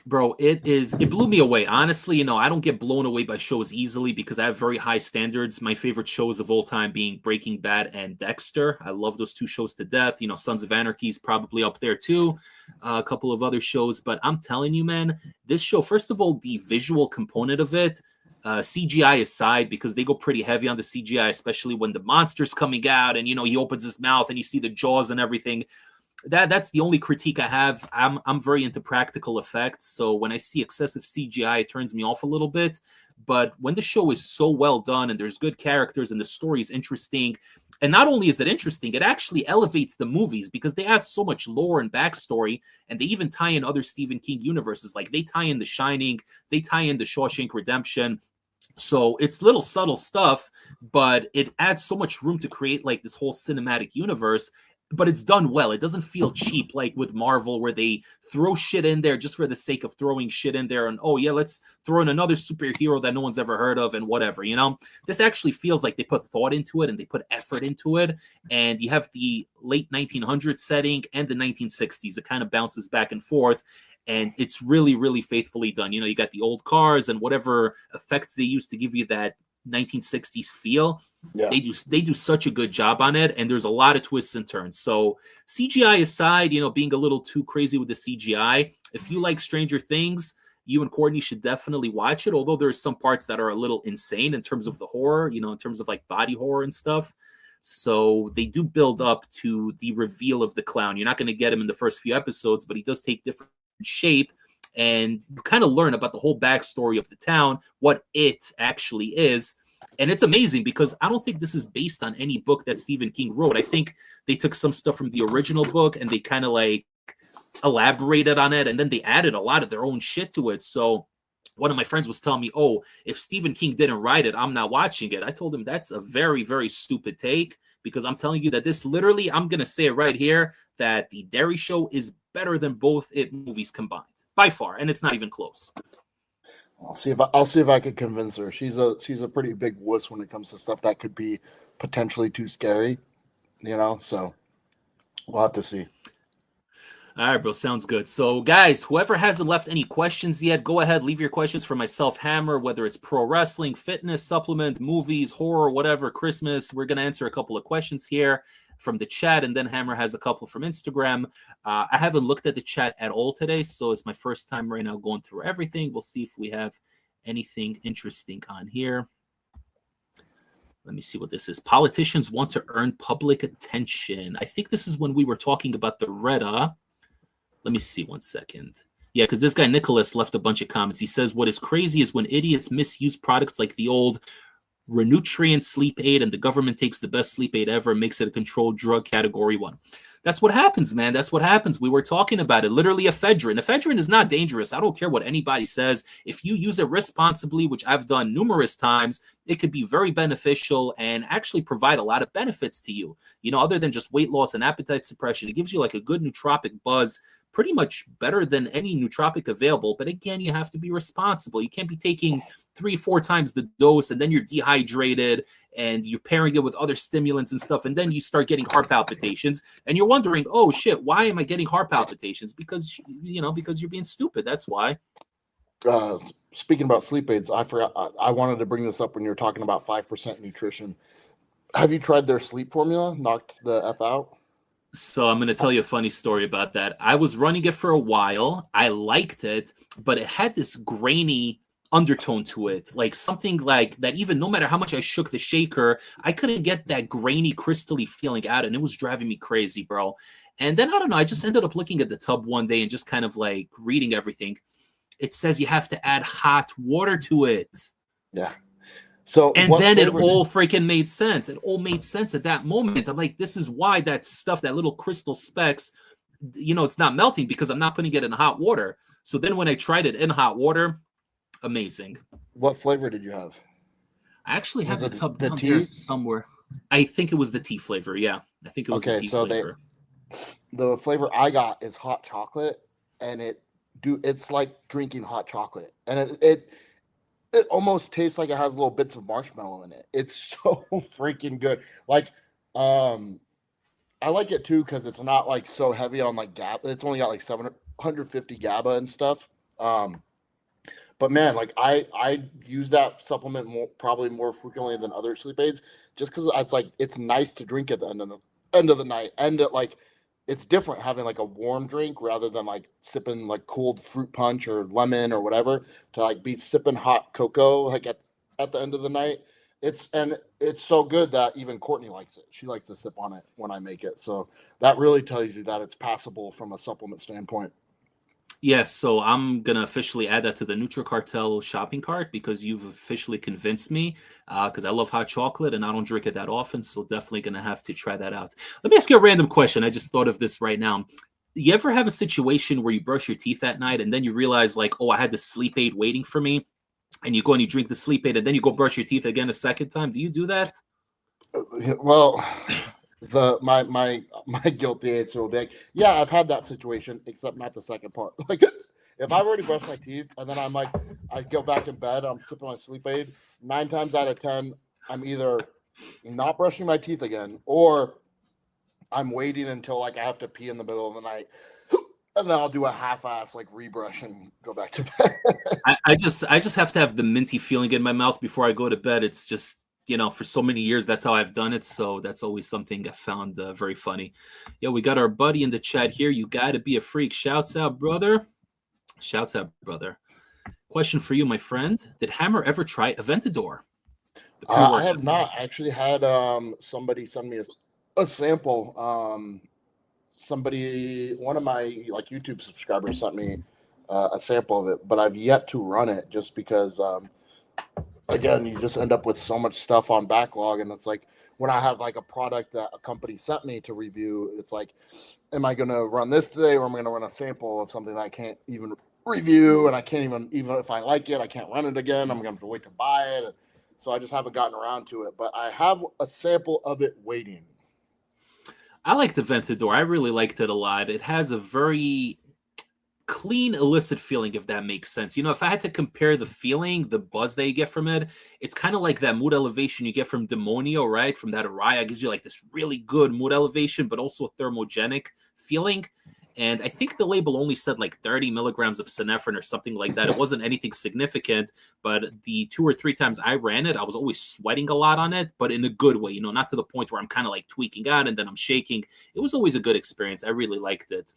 Bro, it blew me away. Honestly, I don't get blown away by shows easily because I have very high standards. My favorite shows of all time being Breaking Bad and Dexter. I love those 2 shows to death. Sons of Anarchy is probably up there too. A couple of other shows, but I'm telling you, man, this show, first of all, the visual component of it, CGI aside, because they go pretty heavy on the CGI, especially when the monster's coming out and he opens his mouth and you see the jaws and everything. That's the only critique I have. I'm very into practical effects, so when I see excessive CGI, it turns me off a little bit. But when the show is so well done and there's good characters and the story is interesting, and not only is it interesting, it actually elevates the movies because they add so much lore and backstory, and they even tie in other Stephen King universes. Like they tie in The Shining, they tie in The Shawshank Redemption. So it's little subtle stuff, but it adds so much room to create like this whole cinematic universe. But it's done well. It doesn't feel cheap like with Marvel, where they throw shit in there just for the sake of throwing shit in there. And oh yeah, let's throw in another superhero that no one's ever heard of and whatever. You know, this actually feels like they put thought into it and they put effort into it. And you have the late 1900s setting and the 1960s. It kind of bounces back and forth. And it's really, really faithfully done. You know, you got the old cars and whatever effects they use to give you that 1960s feel. Yeah. They do such a good job on it, and there's a lot of twists and turns. So CGI aside, you know, being a little too crazy with the CGI, if you like Stranger Things, you and Courtney should definitely watch it. Although there's some parts that are a little insane in terms of the horror, you know, in terms of like body horror and stuff. So they do build up to the reveal of the clown. You're not going to get him in the first few episodes, but he does take different shape, and you kind of learn about the whole backstory of the town, what it actually is. And it's amazing because I don't think this is based on any book that Stephen King wrote. I think they took some stuff from the original book and they kind of like elaborated on it, and then they added a lot of their own shit to it. So one of my friends was telling me, oh, if Stephen King didn't write it, I'm not watching it. I told him that's a very, very stupid take, because I'm telling you that this literally, I'm going to say it right here, that the Derry Show is better than both It movies combined by far. And it's not even close. I'll see if I could convince her. She's a pretty big wuss when it comes to stuff that could be potentially too scary, you know, so we'll have to see. All right, bro. Sounds good. So, guys, whoever hasn't left any questions yet, go ahead, leave your questions for myself, Hammer, whether it's pro wrestling, fitness, supplement, movies, horror, whatever, Christmas. We're going to answer a couple of questions here from the chat, and then Hammer has a couple from Instagram. I haven't looked at the chat at all today, so it's my first time right now going through everything. We'll see if we have anything interesting on here. Let me see what this is. Politicians want to earn public attention. I think this is when we were talking about the Reta. Let me see 1 second. Yeah, because this guy Nicholas left a bunch of comments. He says, what is crazy is when idiots misuse products like the old Renutrient sleep aid, and the government takes the best sleep aid ever and makes it a controlled drug category 1. That's what happens, man. That's what happens. We were talking about it. Literally ephedrine. Ephedrine is not dangerous. I don't care what anybody says. If you use it responsibly, which I've done numerous times, it could be very beneficial and actually provide a lot of benefits to you. You know, other than just weight loss and appetite suppression, it gives you like a good nootropic buzz, pretty much better than any nootropic available. But again, you have to be responsible. You can't be taking 3-4 times the dose and then you're dehydrated and you're pairing it with other stimulants and stuff, and then you start getting heart palpitations and you're wondering, oh shit, why am I getting heart palpitations? Because, you know, because you're being stupid. That's why. Speaking about sleep aids, I forgot, I wanted to bring this up when you were talking about 5% nutrition. Have you tried their sleep formula? Knocked the F out? So I'm going to tell you a funny story about that. I was running it for a while. I liked it, but it had this grainy undertone to it, like something like that. Even no matter how much I shook the shaker, I couldn't get that grainy, crystally feeling out, and it was driving me crazy, bro. And then, I don't know, I just ended up looking at the tub one day and just kind of like reading everything. It says you have to add hot water to it. Yeah. So, and then it all freaking made sense. It all made sense at that moment. I'm like, this is why that stuff, that little crystal specks, you know, it's not melting because I'm not putting it in hot water. So then when I tried it in hot water, amazing. What flavor did you have? I actually have the tub down here somewhere. I think it was the tea flavor. Yeah, I think it was the tea flavor. The flavor I got is hot chocolate, and it's like drinking hot chocolate, and it almost tastes like it has little bits of marshmallow in it. It's so freaking good. Like, I like it too because it's not like so heavy on like GABA. It's only got like 750 GABA and stuff. But man, like I use that supplement probably more frequently than other sleep aids, just because it's nice to drink at the end of the night, and it's different having like a warm drink rather than like sipping like cold fruit punch or lemon or whatever, to like be sipping hot cocoa like at the end of the night. It's so good that even Courtney likes it. She likes to sip on it when I make it. So that really tells you that it's passable from a supplement standpoint. Yes, so I'm going to officially add that to the NutriCartel shopping cart because you've officially convinced me, because I love hot chocolate and I don't drink it that often, so definitely going to have to try that out. Let me ask you a random question. I just thought of this right now. You ever have a situation where you brush your teeth at night and then you realize like, oh, I had the sleep aid waiting for me, and you go and you drink the sleep aid, and then you go brush your teeth again a second time. Do you do that? Well, my guilty answer will be like, yeah, I've had that situation, except not the second part. Like, if I've already brushed my teeth and then I'm like, I go back in bed, I'm sipping my sleep aid. 9 times out of 10, I'm either not brushing my teeth again, or I'm waiting until like I have to pee in the middle of the night, and then I'll do a half-ass like rebrush and go back to bed. I just have to have the minty feeling in my mouth before I go to bed. It's just, for so many years, that's how I've done it. So that's always something I found very funny. Yeah, we got our buddy in the chat here. You got to be a freak. Shouts out, brother. Shouts out, brother. Question for you, my friend. Did Hammer ever try Aventador? I have not. I actually had somebody send me a sample. One of my like YouTube subscribers sent me a sample of it, but I've yet to run it just because again, you just end up with so much stuff on backlog, and it's like when I have like a product that a company sent me to review, it's like, am I going to run this today, or am I going to run a sample of something that I can't even review, and I can't even if I like it, I can't run it again. I'm going to have to wait to buy it. So I just haven't gotten around to it, but I have a sample of it waiting. I liked Aventador. I really liked it a lot. It has a very clean, illicit feeling, if that makes sense. If I had to compare the feeling, the buzz that you get from it, it's kind of like that mood elevation you get from Demonio, right? From that Araya. It gives you like this really good mood elevation, but also a thermogenic feeling. And I think the label only said like 30 milligrams of synephrine or something like that. It wasn't anything significant, but the 2 or 3 times I ran it, I was always sweating a lot on it, but in a good way, not to the point where I'm kind of like tweaking out and then I'm shaking. It was always a good experience. I really liked it.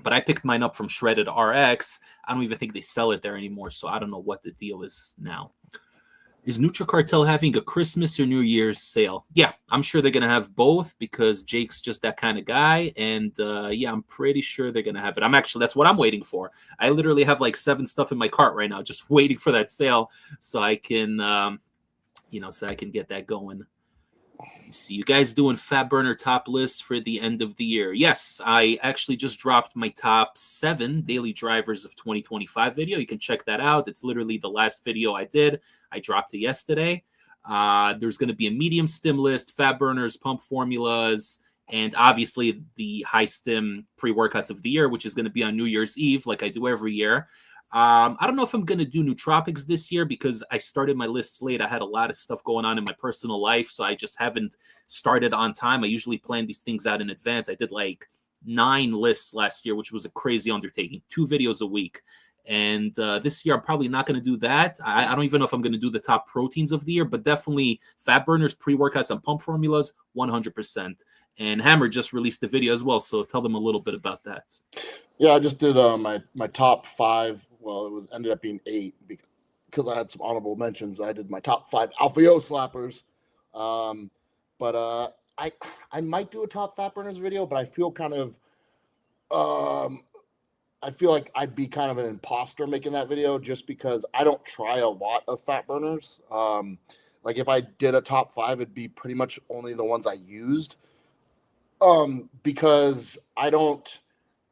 But I picked mine up from Shredded RX. I don't even think they sell it there anymore, so I don't know what the deal is now. Is NutriCartel having a Christmas or New Year's sale? Yeah, I'm sure they're going to have both because Jake's just that kind of guy. And yeah, I'm pretty sure they're going to have it. That's what I'm waiting for. I literally have like 7 stuff in my cart right now, just waiting for that sale so I can, so I can get that going. See you guys doing fat burner top lists for the end of the year. Yes, I actually just dropped my top 7 daily drivers of 2025 video. You can check that out. It's literally the last video I did. I dropped it yesterday. There's going to be a medium stim list, fat burners, pump formulas, and obviously the high stim pre-workouts of the year, which is going to be on New Year's Eve like I do every year. I don't know if I'm going to do nootropics this year because I started my lists late. I had a lot of stuff going on in my personal life, so I just haven't started on time. I usually plan these things out in advance. I did like 9 lists last year, which was a crazy undertaking, 2 videos a week. And this year, I'm probably not going to do that. I don't even know if I'm going to do the top proteins of the year, but definitely fat burners, pre-workouts, and pump formulas, 100%. And Hammer just released the video as well, so tell them a little bit about that. Yeah, I just did my top 5. Well, it ended up being 8 because I had some honorable mentions. I did my top 5 Alpha Yo slappers, but I might do a top fat burners video, but I feel kind of I feel like I'd be kind of an imposter making that video just because I don't try a lot of fat burners. Like if I did a top 5, it'd be pretty much only the ones I used, because I don't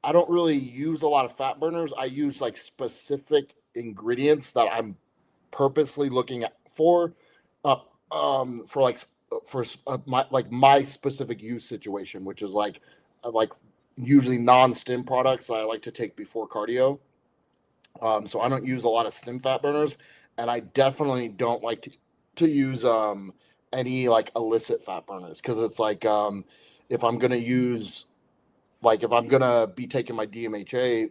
really use a lot of fat burners. I use like specific ingredients that I'm purposely looking at for my specific use situation, which is like usually non-stim products that I like to take before cardio. So I don't use a lot of stim fat burners, and I definitely don't like to use any like illicit fat burners because it's like if I'm gonna be taking my DMHA,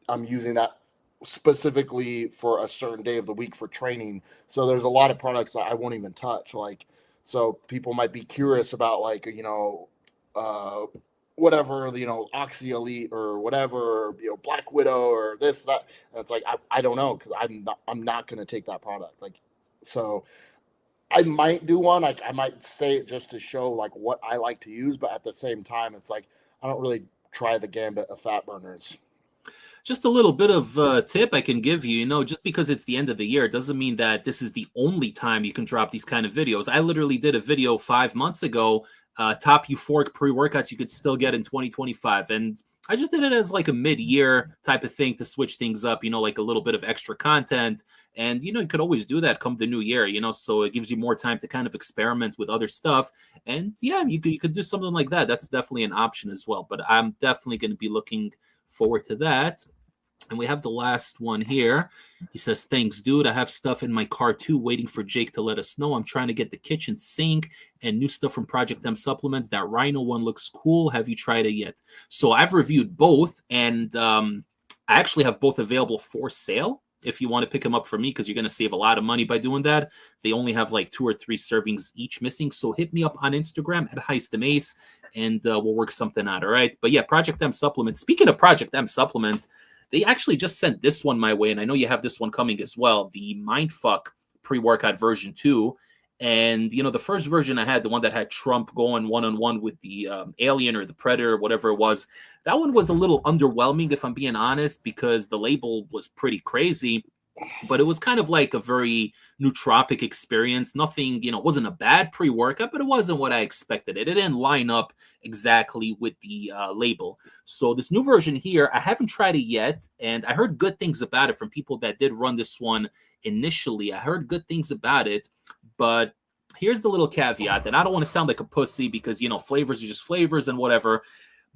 I'm using that specifically for a certain day of the week for training. So there's a lot of products that I won't even touch. Like, so people might be curious about like, whatever, Oxy Elite or whatever, Black Widow or this, that. And it's like, I don't know, because I'm not going to take that product. Like, so I might do one. Like, I might say it just to show like what I like to use, but at the same time, it's like I don't really try the gambit of fat burners. Just a little bit of tip I can give you, just because it's the end of the year, it doesn't mean that this is the only time you can drop these kind of videos. I literally did a video 5 months ago, top euphoric pre-workouts you could still get in 2025. And I just did it as like a mid-year type of thing to switch things up, like a little bit of extra content. And, you could always do that come the new year, so it gives you more time to kind of experiment with other stuff. And yeah, you could do something like that. That's definitely an option as well. But I'm definitely going to be looking forward to that. And we have the last one here. He says, thanks, dude. I have stuff in my car too, waiting for Jake to let us know. I'm trying to get the kitchen sink and new stuff from Project M Supplements. That Rhino one looks cool. Have you tried it yet? So I've reviewed both, and I actually have both available for sale if you want to pick them up for me, because you're going to save a lot of money by doing that. They only have like 2 or 3 servings each missing. So hit me up on Instagram at HeistAmace, and we'll work something out, all right? But yeah, Project M Supplements. Speaking of Project M Supplements, they actually just sent this one my way, and I know you have this one coming as well, the Mindfuck pre-workout version 2. And, the first version I had, the one that had Trump going one-on-one with the alien or the predator, whatever it was, that one was a little underwhelming, if I'm being honest, because the label was pretty crazy. But it was kind of like a very nootropic experience. Nothing, it wasn't a bad pre-workout, but it wasn't what I expected. It didn't line up exactly with the label. So this new version here, I haven't tried it yet, and I heard good things about it from people that did run this one initially. I heard good things about it, but here's the little caveat, and I don't want to sound like a pussy because, flavors are just flavors and whatever.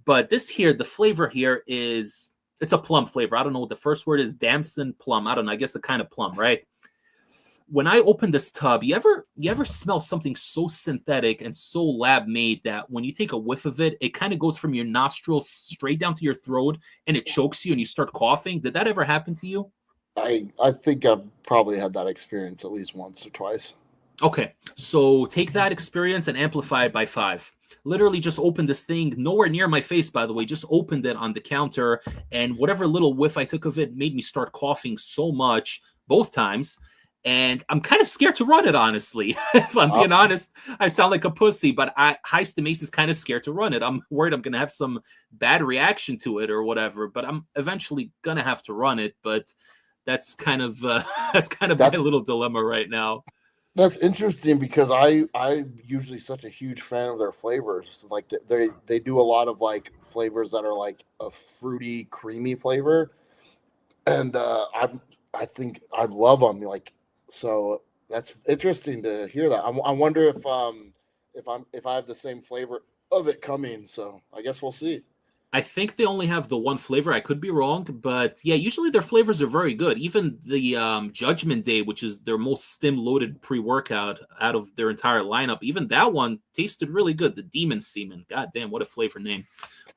But this here, the flavor here it's a plum flavor. I don't know what the first word is. Damson plum. I don't know. I guess a kind of plum, right? When I open this tub, you ever smell something so synthetic and so lab made that when you take a whiff of it, it kind of goes from your nostrils straight down to your throat and it chokes you and you start coughing? Did that ever happen to you? I think I've probably had that experience at least once or twice. Okay, so take that experience and amplify it by 5. Literally just opened this thing, nowhere near my face, by the way, just opened it on the counter, and whatever little whiff I took of it made me start coughing so much both times. And I'm kind of scared to run it, honestly. If I'm being honest, I sound like a pussy, but HeistAmace is kind of scared to run it. I'm worried I'm going to have some bad reaction to it or whatever, but I'm eventually going to have to run it. But that's kind of my little dilemma right now. That's interesting because I'm usually such a huge fan of their flavors. Like they do a lot of like flavors that are like a fruity, creamy flavor, and I think I love them. Like, so that's interesting to hear that. I wonder if I have the same flavor of it coming. So I guess we'll see. I think they only have the one flavor. I could be wrong, but yeah, usually their flavors are very good. Even the Judgment Day, which is their most stim-loaded pre-workout out of their entire lineup, even that one tasted really good. The Demon Semen. God damn, what a flavor name.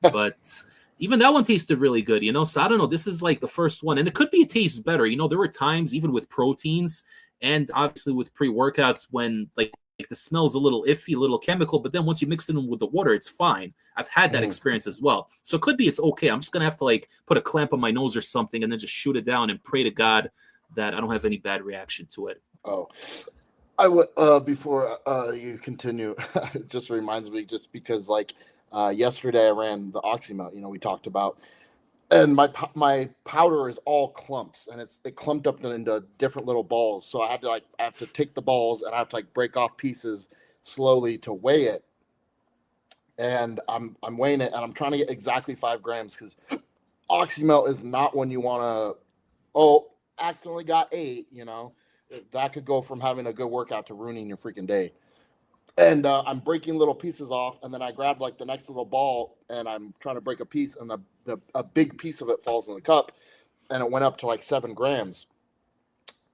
But even that one tasted really good, So I don't know. This is like the first one, and it could be it tastes better. There were times, even with proteins and obviously with pre-workouts, when like the smell's a little iffy, a little chemical, but then once you mix it in with the water, it's fine. I've had that experience as well. So it could be it's okay. I'm just going to have to like put a clamp on my nose or something and then just shoot it down and pray to God that I don't have any bad reaction to it. Oh, I would, before you continue, it just reminds me just because like yesterday I ran the Oxymelt, we talked about, and my powder is all clumps, and it clumped up into different little balls. So I have to take the balls and I have to like break off pieces slowly to weigh it. And I'm weighing it, and I'm trying to get exactly 5 grams because Oxymelt is not when you want to, accidentally got 8. That could go from having a good workout to ruining your freaking day. And I'm breaking little pieces off, and then I grab like the next little ball, and I'm trying to break a piece, and a big piece of it falls in the cup, and it went up to like 7 grams.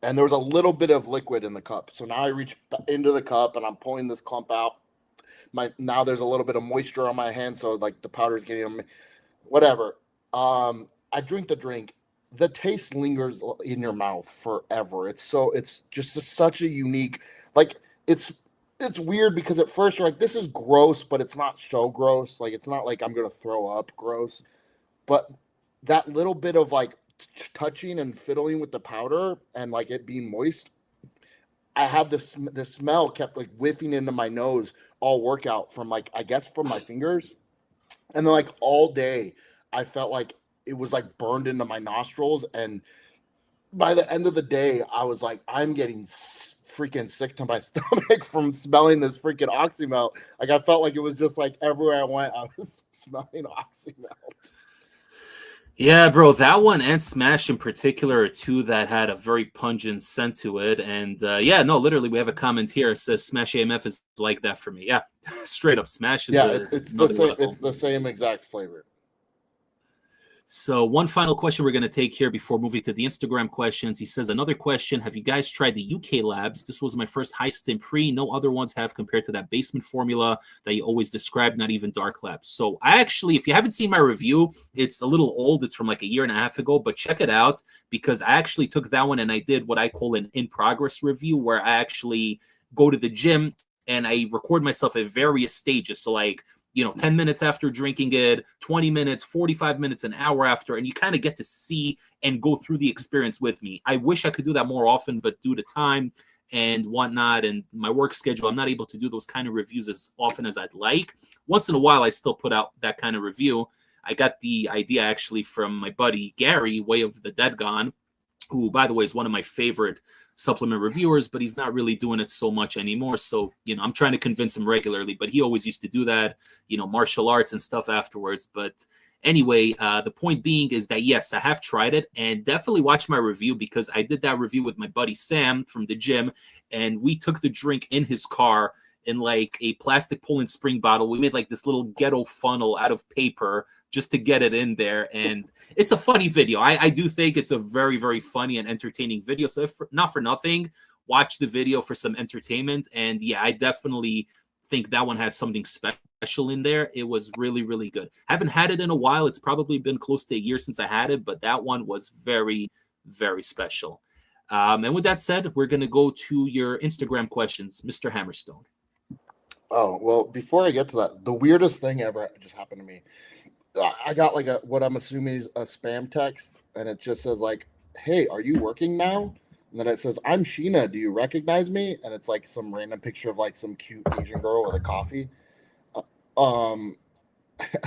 And there was a little bit of liquid in the cup. So now I reach into the cup, and I'm pulling this clump out. Now there's a little bit of moisture on my hand, so like the powder's getting on me. Whatever. I drink the drink. The taste lingers in your mouth forever. It's just such a unique, like it's weird because at first you're like, this is gross, but it's not so gross. Like, it's not like I'm going to throw up gross. But that little bit of like touching and fiddling with the powder and like it being moist, I had the smell kept like whiffing into my nose all workout from like, I guess from my fingers. And then like all day, I felt like it was like burned into my nostrils. And by the end of the day, I was like, I'm getting freaking sick to my stomach from smelling this freaking Oxymelt. Like I felt like it was just like everywhere I went, I was smelling Oxymelt. Yeah, bro, that one and Smash in particular are two that had a very pungent scent to it. And yeah, no, literally, we have a comment here. It says Smash AMF is like that for me. Yeah, straight up, Smash Yeah, is it's the another same. level. It's the same exact flavor. So one final question we're going to take here before moving to the Instagram questions. He says, another question. Have you guys tried the UK labs? This was my first high stim pre. No other ones have compared to that basement formula that you always describe, not even dark labs. So I actually, if you haven't seen my review, it's a little old. It's from like a year and a half ago, but check it out because I actually took that one and I did what I call an in progress review where I actually go to the gym and I record myself at various stages. So like, 10 minutes after drinking it, 20 minutes, 45 minutes, an hour after, and you kind of get to see and go through the experience with me. I wish I could do that more often, but due to time and whatnot and my work schedule, I'm not able to do those kind of reviews as often as I'd like. Once in a while, I still put out that kind of review. I got the idea actually from my buddy Gary, Way of the Dead Gone, who, by the way, is one of my favorite supplement reviewers, but he's not really doing it so much anymore. So, I'm trying to convince him regularly, but he always used to do that, martial arts and stuff afterwards. But anyway, the point being is that, yes, I have tried it and definitely watch my review because I did that review with my buddy Sam from the gym and we took the drink in his car in like a plastic Poland Spring bottle. We made like this little ghetto funnel out of paper just to get it in there. And it's a funny video. I do think it's a very, very funny and entertaining video. So if not for nothing, watch the video for some entertainment. And yeah, I definitely think that one had something special in there. It was really, really good. Haven't had it in a while. It's probably been close to a year since I had it, but that one was very, very special. And with that said, we're going to go to your Instagram questions, Mr. Hammerstone. Oh, well, before I get to that, the weirdest thing ever just happened to me. I got like what I'm assuming is a spam text, and it just says like, "Hey, are you working now?" And then it says, "I'm Sheena. Do you recognize me?" And it's like some random picture of like some cute Asian girl with a coffee. Um,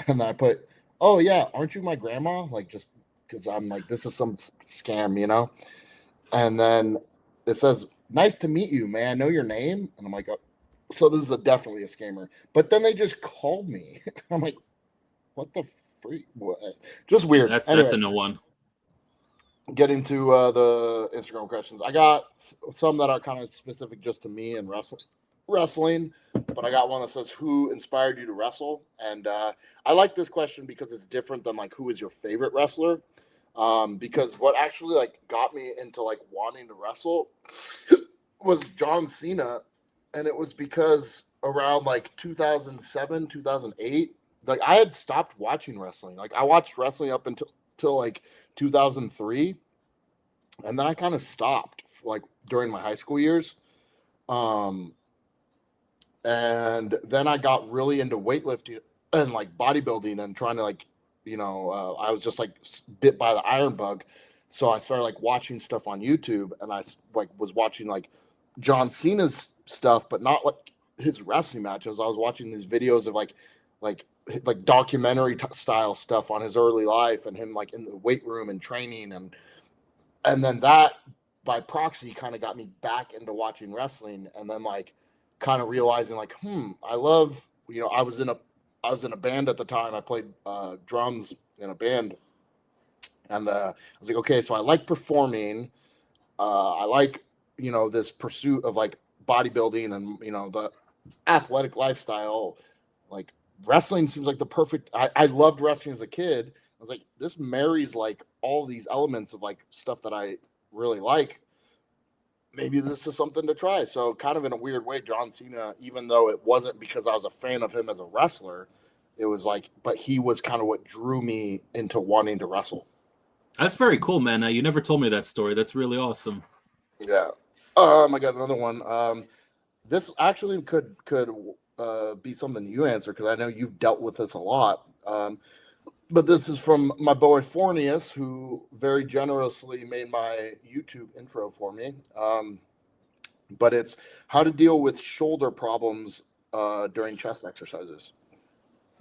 and then I put, "Oh yeah, aren't you my grandma?" Like just because I'm like, this is some scam, you know. And then it says, "Nice to meet you. May I know your name?" And I'm like, oh, so this is definitely a scammer. But then they just called me. I'm like, what the freak? What? Just weird. That's Anyway, a no one. getting to the Instagram questions. I got some that are kind of specific just to me and wrestling, but I got one that says, "Who inspired you to wrestle?" And I like this question because it's different than like, "Who is your favorite wrestler?" Because what actually like got me into like wanting to wrestle was John Cena, and it was because around like 2007, 2008, like I had stopped watching wrestling. Like I watched wrestling up until like 2003, and then I kind of stopped like during my high school years. Um, and then I got really into weightlifting and like bodybuilding and trying to like, I was just like bit by the iron bug. So I started like watching stuff on YouTube, and I like was watching like John Cena's stuff, but not like his wrestling matches. I was watching these videos of like documentary style stuff on his early life and him like in the weight room and training, and then that by proxy kind of got me back into watching wrestling, and then like kind of realizing like, I love, I was in a band at the time. I played drums in a band, and I was like, okay, so I like performing. I like, this pursuit of like bodybuilding and, the athletic lifestyle. Like wrestling seems like the perfect, I loved wrestling as a kid. I was like, this marries like all these elements of like stuff that I really like. Maybe this is something to try. So kind of in a weird way, John Cena, even though it wasn't because I was a fan of him as a wrestler, it was like, but he was kind of what drew me into wanting to wrestle. That's very cool, man. You never told me that story. That's really awesome. Yeah. I got another one. This actually could be something you answer because I know you've dealt with this a lot. But this is from my boy Fornius, who very generously made my YouTube intro for me. But it's how to deal with shoulder problems during chest exercises.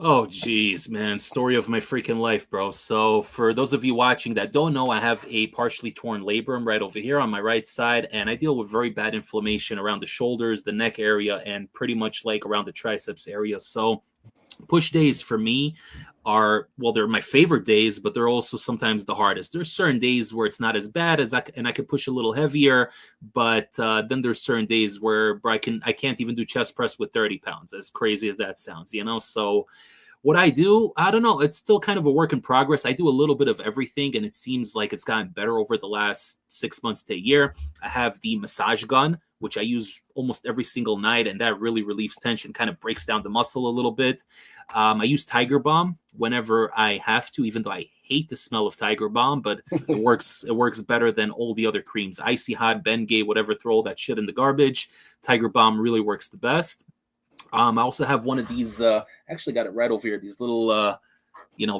Oh, geez, man. Story of my freaking life, bro. So, for those of you watching that don't know, I have a partially torn labrum right over here on my right side, and I deal with very bad inflammation around the shoulders, the neck area, and pretty much like around the triceps area. So, push days for me are, well, they're my favorite days, but they're also sometimes the hardest. There's certain days where it's not as bad as and I could push a little heavier, but then there's certain days where I can't even do chest press with 30 pounds, as crazy as that sounds, you know? So what I do, I don't know. It's still kind of a work in progress. I do a little bit of everything, and it seems like it's gotten better over the last 6 months to a year. I have the massage gun, which I use almost every single night, and that really relieves tension, kind of breaks down the muscle a little bit. I use Tiger Balm whenever I have to, even though I hate the smell of Tiger Balm, but it works. It works better than all the other creams. Icy Hot, Bengay, whatever, throw all that shit in the garbage. Tiger Balm really works the best. I also have one of these, actually got it right over here, these little,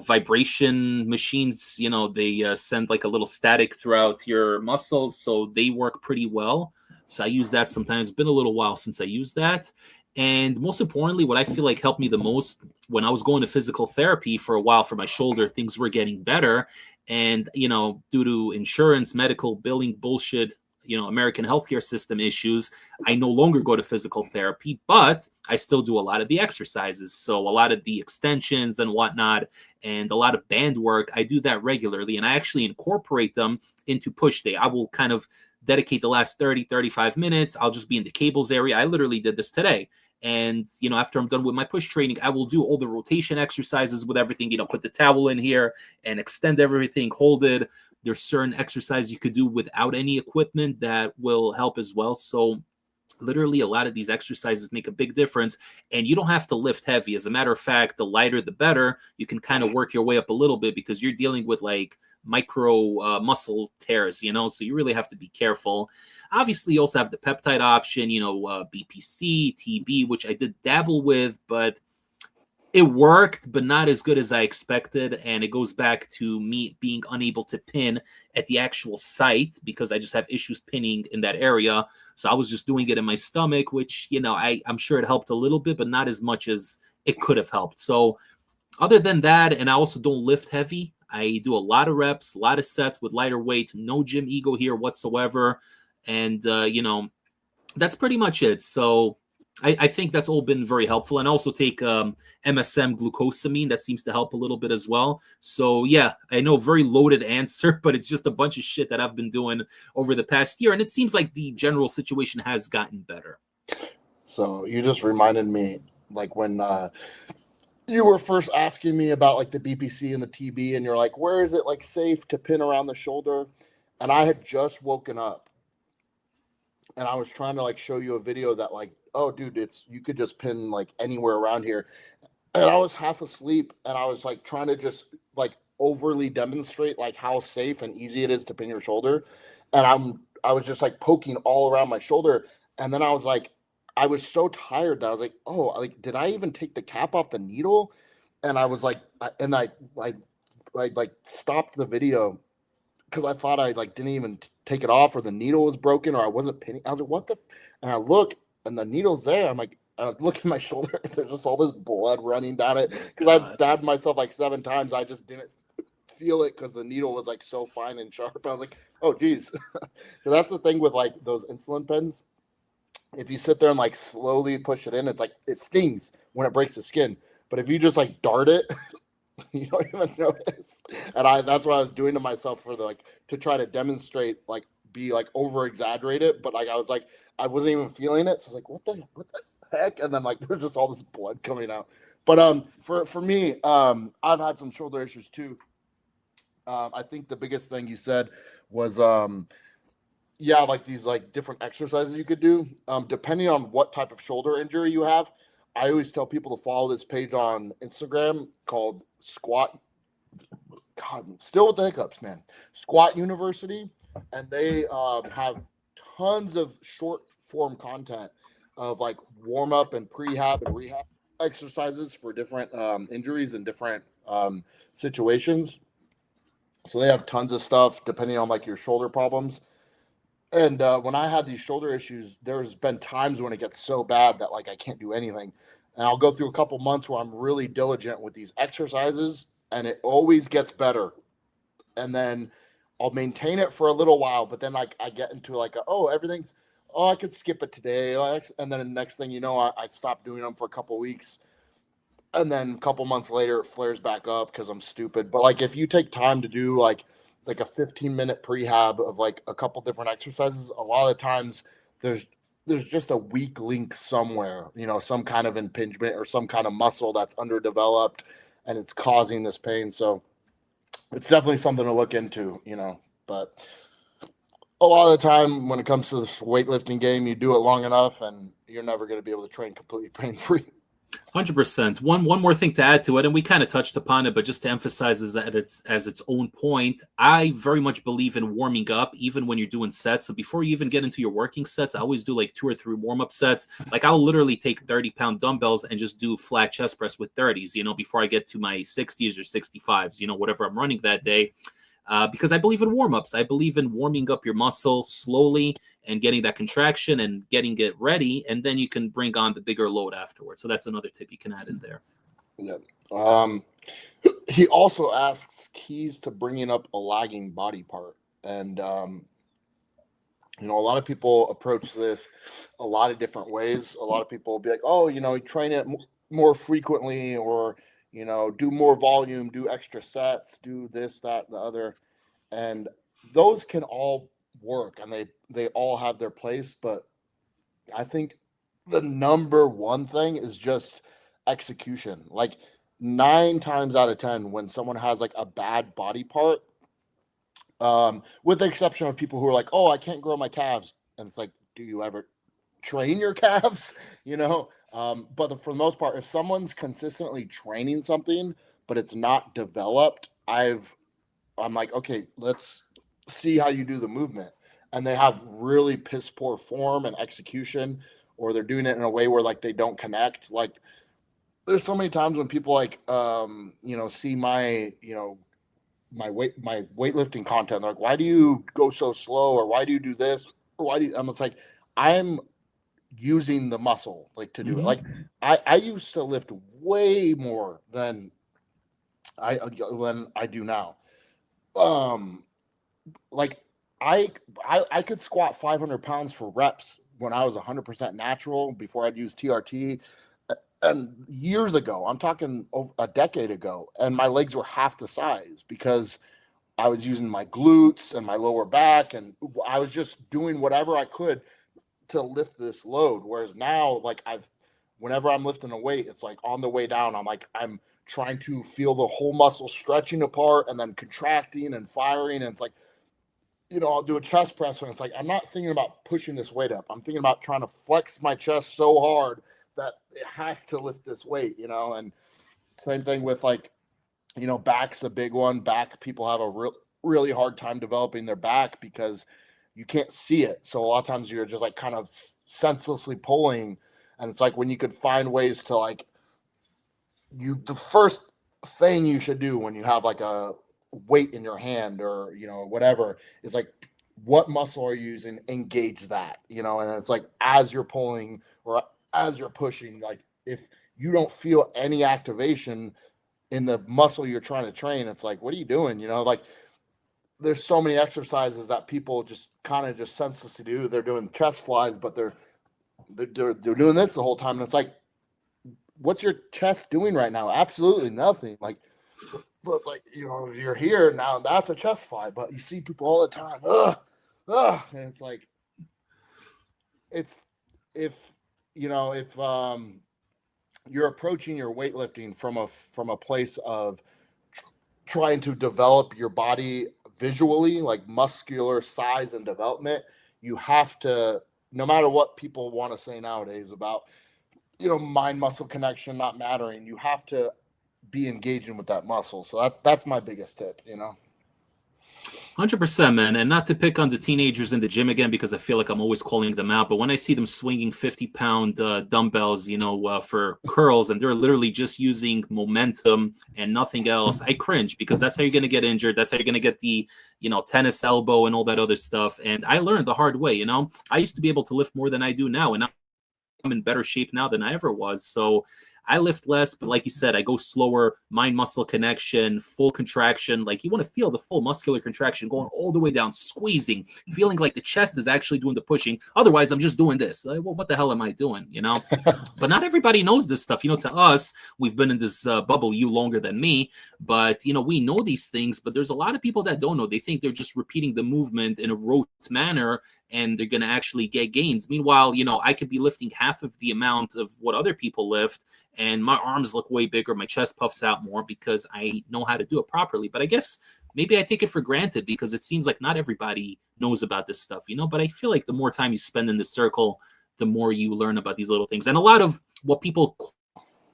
vibration machines. They send like a little static throughout your muscles, so they work pretty well. So I use that sometimes. It's been a little while since I used that. And most importantly, what I feel like helped me the most, when I was going to physical therapy for a while for my shoulder, things were getting better. And, due to insurance, medical billing bullshit, American healthcare system issues, I no longer go to physical therapy, but I still do a lot of the exercises. So a lot of the extensions and whatnot, and a lot of band work, I do that regularly. And I actually incorporate them into push day. I will kind of dedicate the last 30-35 minutes. I'll just be in the cables area. I literally did this today. And, after I'm done with my push training, I will do all the rotation exercises with everything, put the towel in here and extend everything, hold it. There's certain exercises you could do without any equipment that will help as well. So literally a lot of these exercises make a big difference, and you don't have to lift heavy. As a matter of fact, the lighter, the better. You can kind of work your way up a little bit because you're dealing with like micro muscle tears, so you really have to be careful. Obviously, you also have the peptide option, BPC, TB, which I did dabble with, but it worked, but not as good as I expected. And it goes back to me being unable to pin at the actual site because I just have issues pinning in that area. So I was just doing it in my stomach, which, I'm sure it helped a little bit, but not as much as it could have helped. So other than that, and I also don't lift heavy. I do a lot of reps, a lot of sets with lighter weight, no gym ego here whatsoever. And, that's pretty much it. So I think that's all been very helpful. And also take MSM glucosamine. That seems to help a little bit as well. So yeah, I know, very loaded answer, but it's just a bunch of shit that I've been doing over the past year. And it seems like the general situation has gotten better. So you just reminded me, like when you were first asking me about like the BPC and the TB, and you're like, where is it like safe to pin around the shoulder? And I had just woken up and I was trying to like show you a video that like, oh dude, you could just pin like anywhere around here. And I was half asleep and I was like trying to just like overly demonstrate like how safe and easy it is to pin your shoulder. And I was just like poking all around my shoulder. And then I was like, I was so tired that I was like, oh, like, did I even take the cap off the needle? And I was like, I stopped the video because I thought I like didn't even take it off, or the needle was broken, or I wasn't pinning. I was like, what the? And I look, and the needle's there. I'm like, I look at my shoulder. There's just all this blood running down it because I'd stabbed myself like 7 times. I just didn't feel it because the needle was like so fine and sharp. I was like, oh geez. So that's the thing with like those insulin pens. If you sit there and like slowly push it in, it's like it stings when it breaks the skin. But if you just like dart it, you don't even notice. And that's what I was doing to myself for to try to demonstrate, like be like over exaggerate it. But like I was like, I wasn't even feeling it. So I was like, what the heck? And then like there's just all this blood coming out. But for me, I've had some shoulder issues too. I think the biggest thing you said was yeah, like these like different exercises you could do. Depending on what type of shoulder injury you have, I always tell people to follow this page on Instagram called Squat. God, still with the hiccups, man. Squat University, and they have tons of short form content of like warm up and prehab and rehab exercises for different injuries and different situations. So they have tons of stuff depending on like your shoulder problems. And when I had these shoulder issues, there's been times when it gets so bad that like I can't do anything. And I'll go through a couple months where I'm really diligent with these exercises, and it always gets better. And then I'll maintain it for a little while, but then like I get into like I could skip it today. And then the next thing you know, I stop doing them for a couple weeks. and then a couple months later it flares back up because I'm stupid. But like if you take time to do like a 15-minute prehab of like a couple different exercises, a lot of the times there's just a weak link somewhere, you know, some kind of impingement or some kind of muscle that's underdeveloped and it's causing this pain. So it's definitely something to look into, you know. But a lot of the time when it comes to this weightlifting game, you do it long enough and you're never going to be able to train completely pain-free. 100%. One more thing to add to it, and we kind of touched upon it, but just to emphasize is that it's as its own point. I very much believe in warming up, even when you're doing sets. So before you even get into your working sets, I always do like 2 or 3 warm-up sets. Like I'll literally take 30-pound dumbbells and just do flat chest press with 30s, you know, before I get to my 60s or 65s, you know, whatever I'm running that day. Because I believe in warm-ups. I believe in warming up your muscle slowly and getting that contraction and getting it ready, and then you can bring on the bigger load afterwards. So that's another tip you can add in there. Yeah. He also asks keys to bringing up a lagging body part. And, you know, a lot of people approach this a lot of different ways. A lot of people will be like, oh, you know, train it more frequently, or, you know, do more volume, do extra sets, do this, that, the other. And those can all work and they all have their place. But I think the number one thing is just execution. Like 9 times out of 10, when someone has like a bad body part, with the exception of people who are like, oh, I can't grow my calves. And it's like, do you ever train your calves? You know? But for the most part, if someone's consistently training something, but it's not developed, I'm like, okay, let's see how you do the movement. And they have really piss poor form and execution, or they're doing it in a way where like they don't connect. Like there's so many times when people like, you know, see my, you know, my weightlifting content. They're like, why do you go so slow? Or why do you do this? Or why do you, it's like, I'm using the muscle like to do it. Like I used to lift way more than I do now. Like I could squat 500 pounds for reps when I was 100% natural before I'd use TRT. And years ago, I'm talking a decade ago, and my legs were half the size because I was using my glutes and my lower back, and I was just doing whatever I could to lift this load. Whereas now, like whenever I'm lifting a weight, it's like on the way down, I'm trying to feel the whole muscle stretching apart and then contracting and firing. And it's like, you know, I'll do a chest press and it's like, I'm not thinking about pushing this weight up. I'm thinking about trying to flex my chest so hard that it has to lift this weight, you know. And same thing with like, you know, back's a big one. Back, people have a really hard time developing their back because you can't see it. So a lot of times you're just like kind of senselessly pulling. And it's like when you could find ways to like, the first thing you should do when you have like a weight in your hand or, you know, whatever, is like, what muscle are you using? Engage that, you know. And it's like, as you're pulling or as you're pushing, like if you don't feel any activation in the muscle you're trying to train, it's like, what are you doing? You know, like there's so many exercises that people just kind of just senselessly do. They're doing chest flies, but they're doing this the whole time. And it's like, what's your chest doing right now? Absolutely nothing. Like, so it's like, you know, you're here now, that's a chest fly, but you see people all the time. And it's like, it's, if, you know, if you're approaching your weightlifting from a place of trying to develop your body visually, like muscular size and development, you have to, no matter what people want to say nowadays about, you know, mind muscle connection not mattering, you have to be engaging with that muscle. So that's my biggest tip, you know. 100%, man. And not to pick on the teenagers in the gym again, because I feel like I'm always calling them out. But when I see them swinging 50-pound dumbbells, you know, for curls, and they're literally just using momentum and nothing else, I cringe, because that's how you're going to get injured. That's how you're going to get the, you know, tennis elbow and all that other stuff. And I learned the hard way, you know. I used to be able to lift more than I do now, and I'm in better shape now than I ever was. So I lift less, but like you said, I go slower, mind muscle connection, full contraction. Like you want to feel the full muscular contraction going all the way down, squeezing, feeling like the chest is actually doing the pushing. Otherwise, I'm just doing this. Like, well, what the hell am I doing? You know? But not everybody knows this stuff. You know, to us, we've been in this bubble, you longer than me, but, you know, we know these things, but there's a lot of people that don't know. They think they're just repeating the movement in a rote manner and they're going to actually get gains. Meanwhile, you know, I could be lifting half of the amount of what other people lift and my arms look way bigger. My chest puffs out more because I know how to do it properly. But I guess maybe I take it for granted because it seems like not everybody knows about this stuff, you know, but I feel like the more time you spend in this circle, the more you learn about these little things. And a lot of what people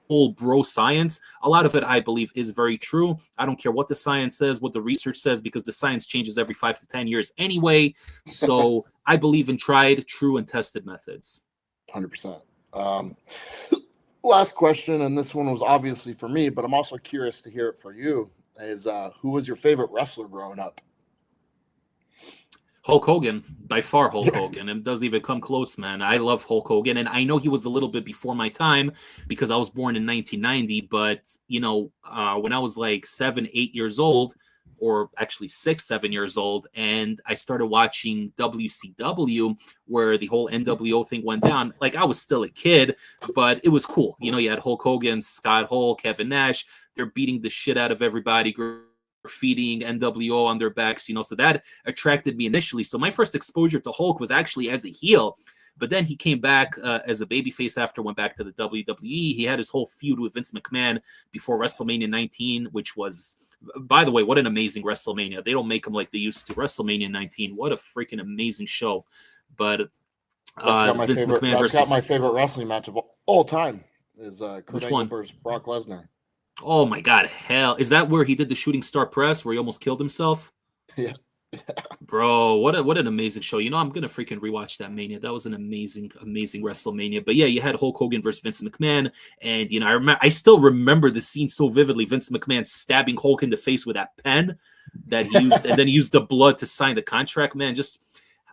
call bro science, a lot of it, I believe, is very true. I don't care what the science says, what the research says, because the science changes every 5 to 10 years anyway. So I believe in tried, true, and tested methods. 100%. Last question, and this one was obviously for me, but I'm also curious to hear it for you, is who was your favorite wrestler growing up? Hulk Hogan, by far Hulk Hogan. It doesn't even come close, man. I love Hulk Hogan, and I know he was a little bit before my time because I was born in 1990, but, you know, when I was like 7, 8 years old, or actually 6, 7 years old, and I started watching WCW, where the whole NWO thing went down. Like, I was still a kid, but it was cool. You know, you had Hulk Hogan, Scott Hall, Kevin Nash. They're beating the shit out of everybody, graffitiing NWO on their backs, you know, so that attracted me initially. So my first exposure to Hulk was actually as a heel, but then he came back as a babyface after, went back to the WWE. He had his whole feud with Vince McMahon before WrestleMania 19, which was, by the way, what an amazing WrestleMania. They don't make them like they used to. WrestleMania 19, what a freaking amazing show. But Vince McMahon versus... got my favorite wrestling match of all time is Kurt Angle versus Brock Lesnar. Oh my God, hell. Is that where he did the shooting star press where he almost killed himself? Yeah. Bro, what an amazing show. You know, I'm going to freaking rewatch that Mania. That was an amazing, amazing WrestleMania. But yeah, you had Hulk Hogan versus Vince McMahon. And, you know, I still remember the scene so vividly. Vince McMahon stabbing Hulk in the face with that pen that he used, and then he used the blood to sign the contract, man. Just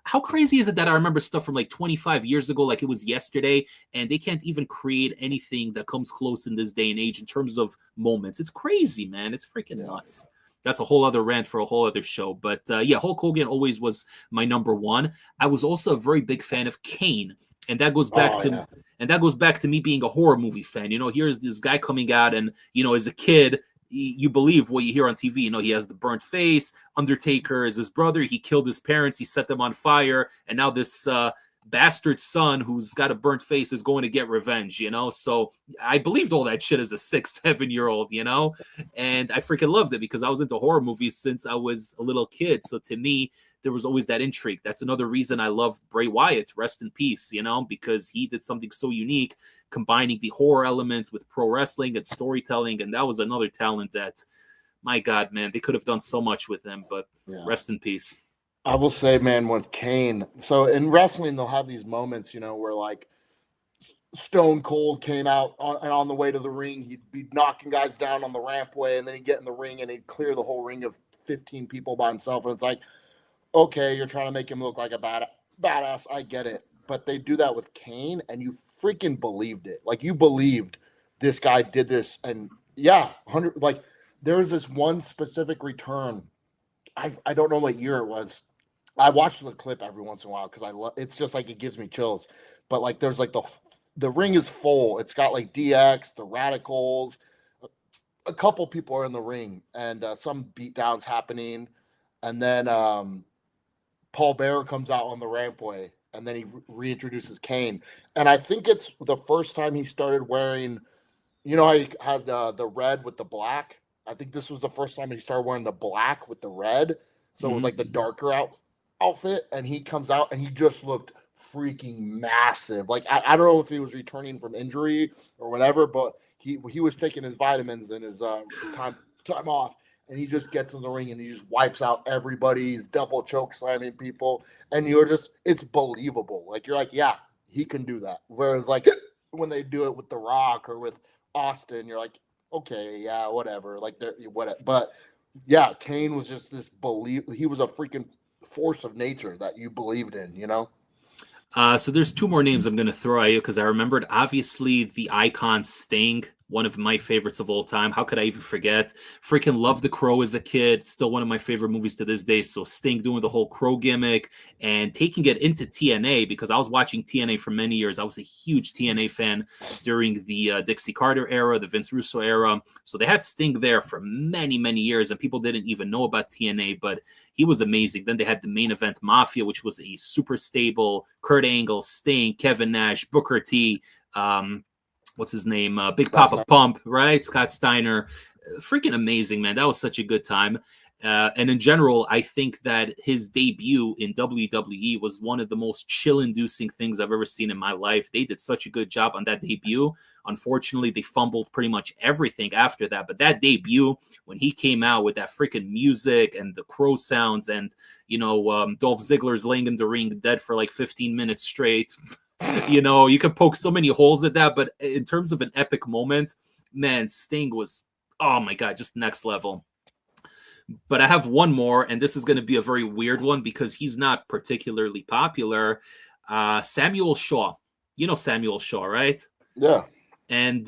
how crazy is it that I remember stuff from like 25 years ago, like it was yesterday, and they can't even create anything that comes close in this day and age in terms of moments. It's crazy, man. It's freaking nuts. That's a whole other rant for a whole other show. But yeah, Hulk Hogan always was my number one. I was also a very big fan of Kane. And that goes back to me being a horror movie fan. You know, here's this guy coming out, and, you know, as a kid, you believe what you hear on TV. You know, he has the burnt face. Undertaker is his brother. He killed his parents. He set them on fire. And now this bastard son who's got a burnt face is going to get revenge, you know? So I believed all that shit as a 6, 7-year-old, you know? And I freaking loved it because I was into horror movies since I was a little kid. So to me, there was always that intrigue. That's another reason I loved Bray Wyatt, rest in peace, you know, because he did something so unique, combining the horror elements with pro wrestling and storytelling. And that was another talent that, my God, man, they could have done so much with him, but rest in peace. I will say, man, with Kane, so in wrestling, they'll have these moments, you know, where like Stone Cold came out on the way to the ring. He'd be knocking guys down on the rampway, and then he'd get in the ring and he'd clear the whole ring of 15 people by himself. And it's like, okay, you're trying to make him look like a badass. I get it. But they do that with Kane, and you freaking believed it. Like, you believed this guy did this. And yeah, like, there was this one specific return. I don't know what year it was. I watch the clip every once in a while because it's just like it gives me chills. But like, there's like the ring is full. It's got like DX, the Radicals, a couple people are in the ring, and some beatdowns happening. And then Paul Bearer comes out on the rampway, and then he reintroduces Kane. And I think it's the first time he started wearing, you know how he had the red with the black? I think this was the first time he started wearing the black with the red. So it was like the darker outfit, and he comes out and he just looked freaking massive. Like, I don't know if he was returning from injury or whatever, but he was taking his vitamins and his time off, and he just gets in the ring and he just wipes out everybody. He's double choke slamming people, and it's believable. Like, you're like, yeah, he can do that. Whereas like when they do it with The Rock or with Austin, you're like, okay, yeah, whatever. Like, but yeah, Kane was just this he was a freaking force of nature that you believed in, you know? So there's two more names I'm going to throw at you because I remembered. Obviously, the icon Sting, one of my favorites of all time. How could I even forget? Freaking loved The Crow as a kid. Still one of my favorite movies to this day. So Sting doing the whole Crow gimmick and taking it into TNA because I was watching TNA for many years. I was a huge TNA fan during the Dixie Carter era, the Vince Russo era. So they had Sting there for many, many years, and people didn't even know about TNA, but he was amazing. Then they had the main event Mafia, which was a super stable Kurt Angle, Sting, Kevin Nash, Booker T, what's his name? Big Papa Pump, right? Scott Steiner. Freaking amazing, man. That was such a good time. And in general, I think that his debut in WWE was one of the most chill-inducing things I've ever seen in my life. They did such a good job on that debut. Unfortunately, they fumbled pretty much everything after that. But that debut, when he came out with that freaking music and the crow sounds and, Dolph Ziggler's laying in the ring dead for like 15 minutes straight, you could poke so many holes at that. But in terms of an epic moment, man, Sting was, oh my God, just next level. But I have one more, and this is going to be a very weird one because he's not particularly popular. Samuel Shaw. You know Samuel Shaw, right? Yeah. And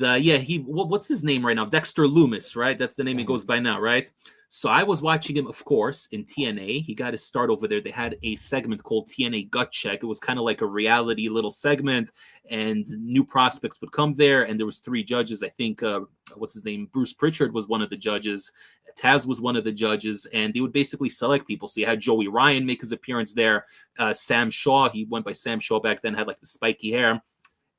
what's his name right now? Dexter Loomis, right? That's the name he goes by now, right? So I was watching him, of course, in TNA. He got his start over there. They had a segment called TNA Gut Check. It was kind of like a reality little segment, and new prospects would come there. And there was 3 judges. I think, what's his name? Bruce Pritchard was one of the judges. Taz was one of the judges, and they would basically select people. So you had Joey Ryan make his appearance there. Sam Shaw, he went by Sam Shaw back then, had like the spiky hair.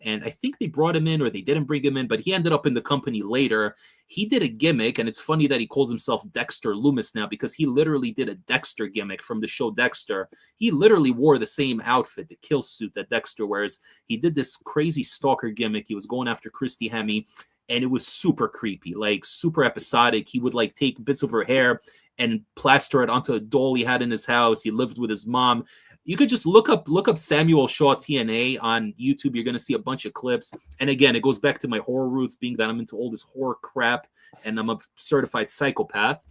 And I think they brought him in or they didn't bring him in, but he ended up in the company later. He did a gimmick, and it's funny that he calls himself Dexter Loomis now because he literally did a Dexter gimmick from the show Dexter. He literally wore the same outfit, the kill suit that Dexter wears. He did this crazy stalker gimmick. He was going after Christy Hemme, and it was super creepy, like super episodic. He would like take bits of her hair and plaster it onto a doll he had in his house. He lived with his mom. You could just look up Samuel Shaw TNA on YouTube. You're going to see a bunch of clips. And again, it goes back to my horror roots, being that I'm into all this horror crap and I'm a certified psychopath.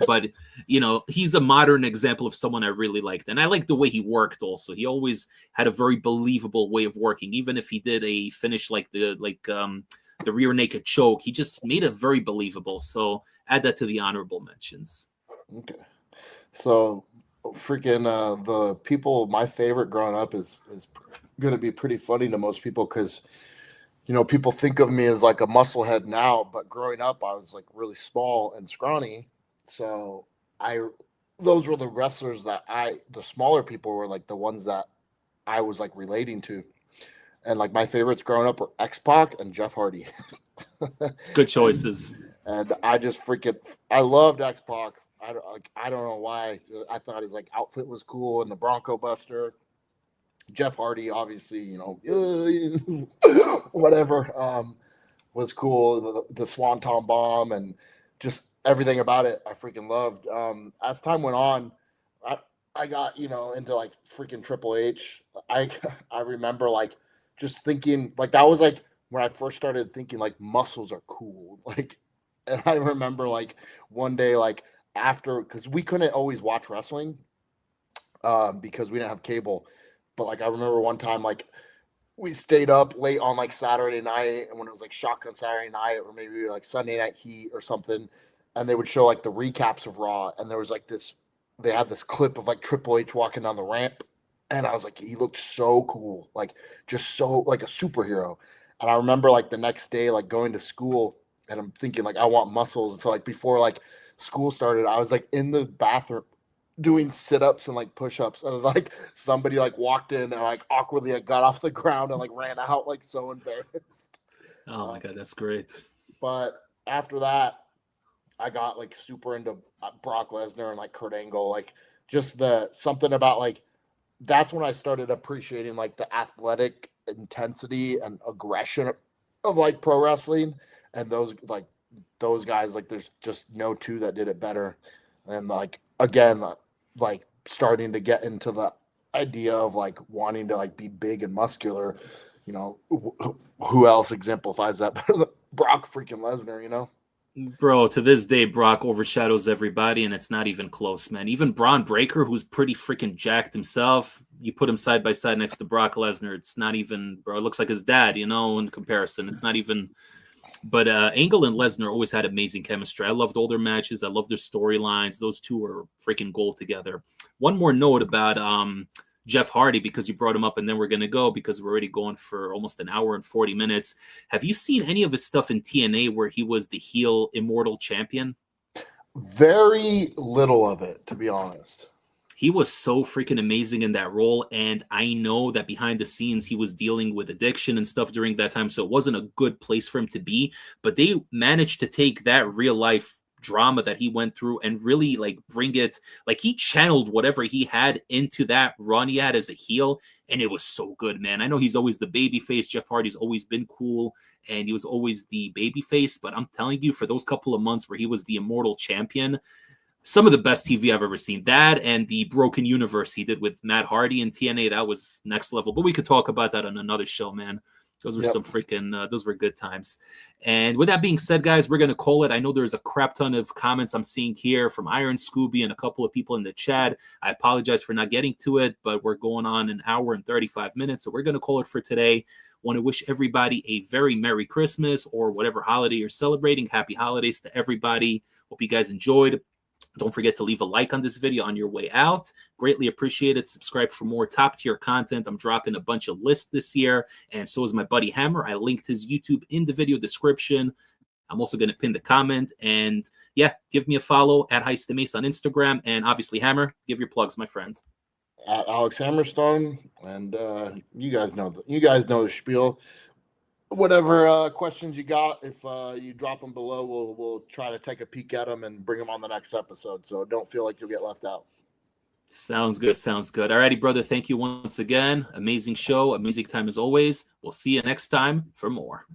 But, he's a modern example of someone I really liked. And I liked the way he worked also. He always had a very believable way of working. Even if he did a finish like the rear naked choke, he just made it very believable. So add that to the honorable mentions. Okay. So freaking the people, my favorite growing up is going to be pretty funny to most people because people think of me as like a musclehead now, but growing up I was like really small and scrawny. So those were the wrestlers that the smaller people were like the ones that I was like relating to. And like my favorites growing up were X-Pac and Jeff Hardy. Good choices. And I just I loved X-Pac. I don't know why. I thought his like outfit was cool and the Bronco Buster. Jeff Hardy, obviously, whatever, was cool. The Swanton Bomb and just everything about it, I freaking loved. As time went on, I got into like freaking Triple H. I remember like just thinking like that was like when I first started thinking like muscles are cool. Like, and I remember like one day like after because we couldn't always watch wrestling because we didn't have cable. But like I remember one time like we stayed up late on like Saturday night and when it was like Shotgun Saturday night or maybe like Sunday Night Heat or something, and they would show like the recaps of Raw and there was like they had this clip of like Triple H walking down the ramp and I was like he looked so cool, like just so like a superhero. And I remember like the next day like going to school and I'm thinking like I want muscles. And so like before like school started, I was like in the bathroom doing sit-ups and like push-ups and like somebody like walked in and like awkwardly like got off the ground and like ran out like so embarrassed. Oh my God, that's great. But after that I got like super into Brock Lesnar and like Kurt Angle, like just something about like that's when I started appreciating like the athletic intensity and aggression of like pro wrestling. And those guys, like there's just no two that did it better. And like again, like starting to get into the idea of like wanting to like be big and muscular, who else exemplifies that better than Brock freaking Lesnar, Bro, to this day, Brock overshadows everybody, and it's not even close, man. Even Braun Breaker, who's pretty freaking jacked himself, you put him side by side next to Brock Lesnar, it's not even, bro, it looks like his dad, in comparison. It's not even. But Angle and Lesnar always had amazing chemistry. I loved all their matches. I loved their storylines. Those two were freaking gold together. One more note about Jeff Hardy, because you brought him up, and then we're going to go because we're already going for almost an hour and 40 minutes. Have you seen any of his stuff in TNA where he was the heel Immortal Champion? Very little of it, to be honest. He was so freaking amazing in that role, and I know that behind the scenes he was dealing with addiction and stuff during that time, so it wasn't a good place for him to be, but they managed to take that real life drama that he went through and really like bring it, like he channeled whatever he had into that run he had as a heel, and it was so good, man. I know he's always the baby face. Jeff Hardy's always been cool, and he was always the baby face, but I'm telling you, for those couple of months where he was the Immortal Champion, some of the best TV I've ever seen. That and the Broken Universe he did with Matt Hardy in TNA, that was next level. But we could talk about that on another show, man. Those were some freaking, those were good times. And with that being said, guys, we're going to call it. I know there's a crap ton of comments I'm seeing here from Iron Scooby and a couple of people in the chat. I apologize for not getting to it, but we're going on an hour and 35 minutes. So we're going to call it for today. Want to wish everybody a very Merry Christmas or whatever holiday you're celebrating. Happy holidays to everybody. Hope you guys enjoyed. Don't forget to leave a like on this video on your way out. Greatly appreciate it. Subscribe for more top-tier content. I'm dropping a bunch of lists this year, and so is my buddy Hammer. I linked his YouTube in the video description. I'm also going to pin the comment. And, yeah, give me a follow at HiStimace on Instagram. And, obviously, Hammer, give your plugs, my friend. At Alex Hammerstone, and you guys know the spiel. Whatever questions you got, if you drop them below, we'll try to take a peek at them and bring them on the next episode. So don't feel like you'll get left out. Sounds good. Sounds good. All righty, brother. Thank you once again. Amazing show. Amazing time as always. We'll see you next time for more.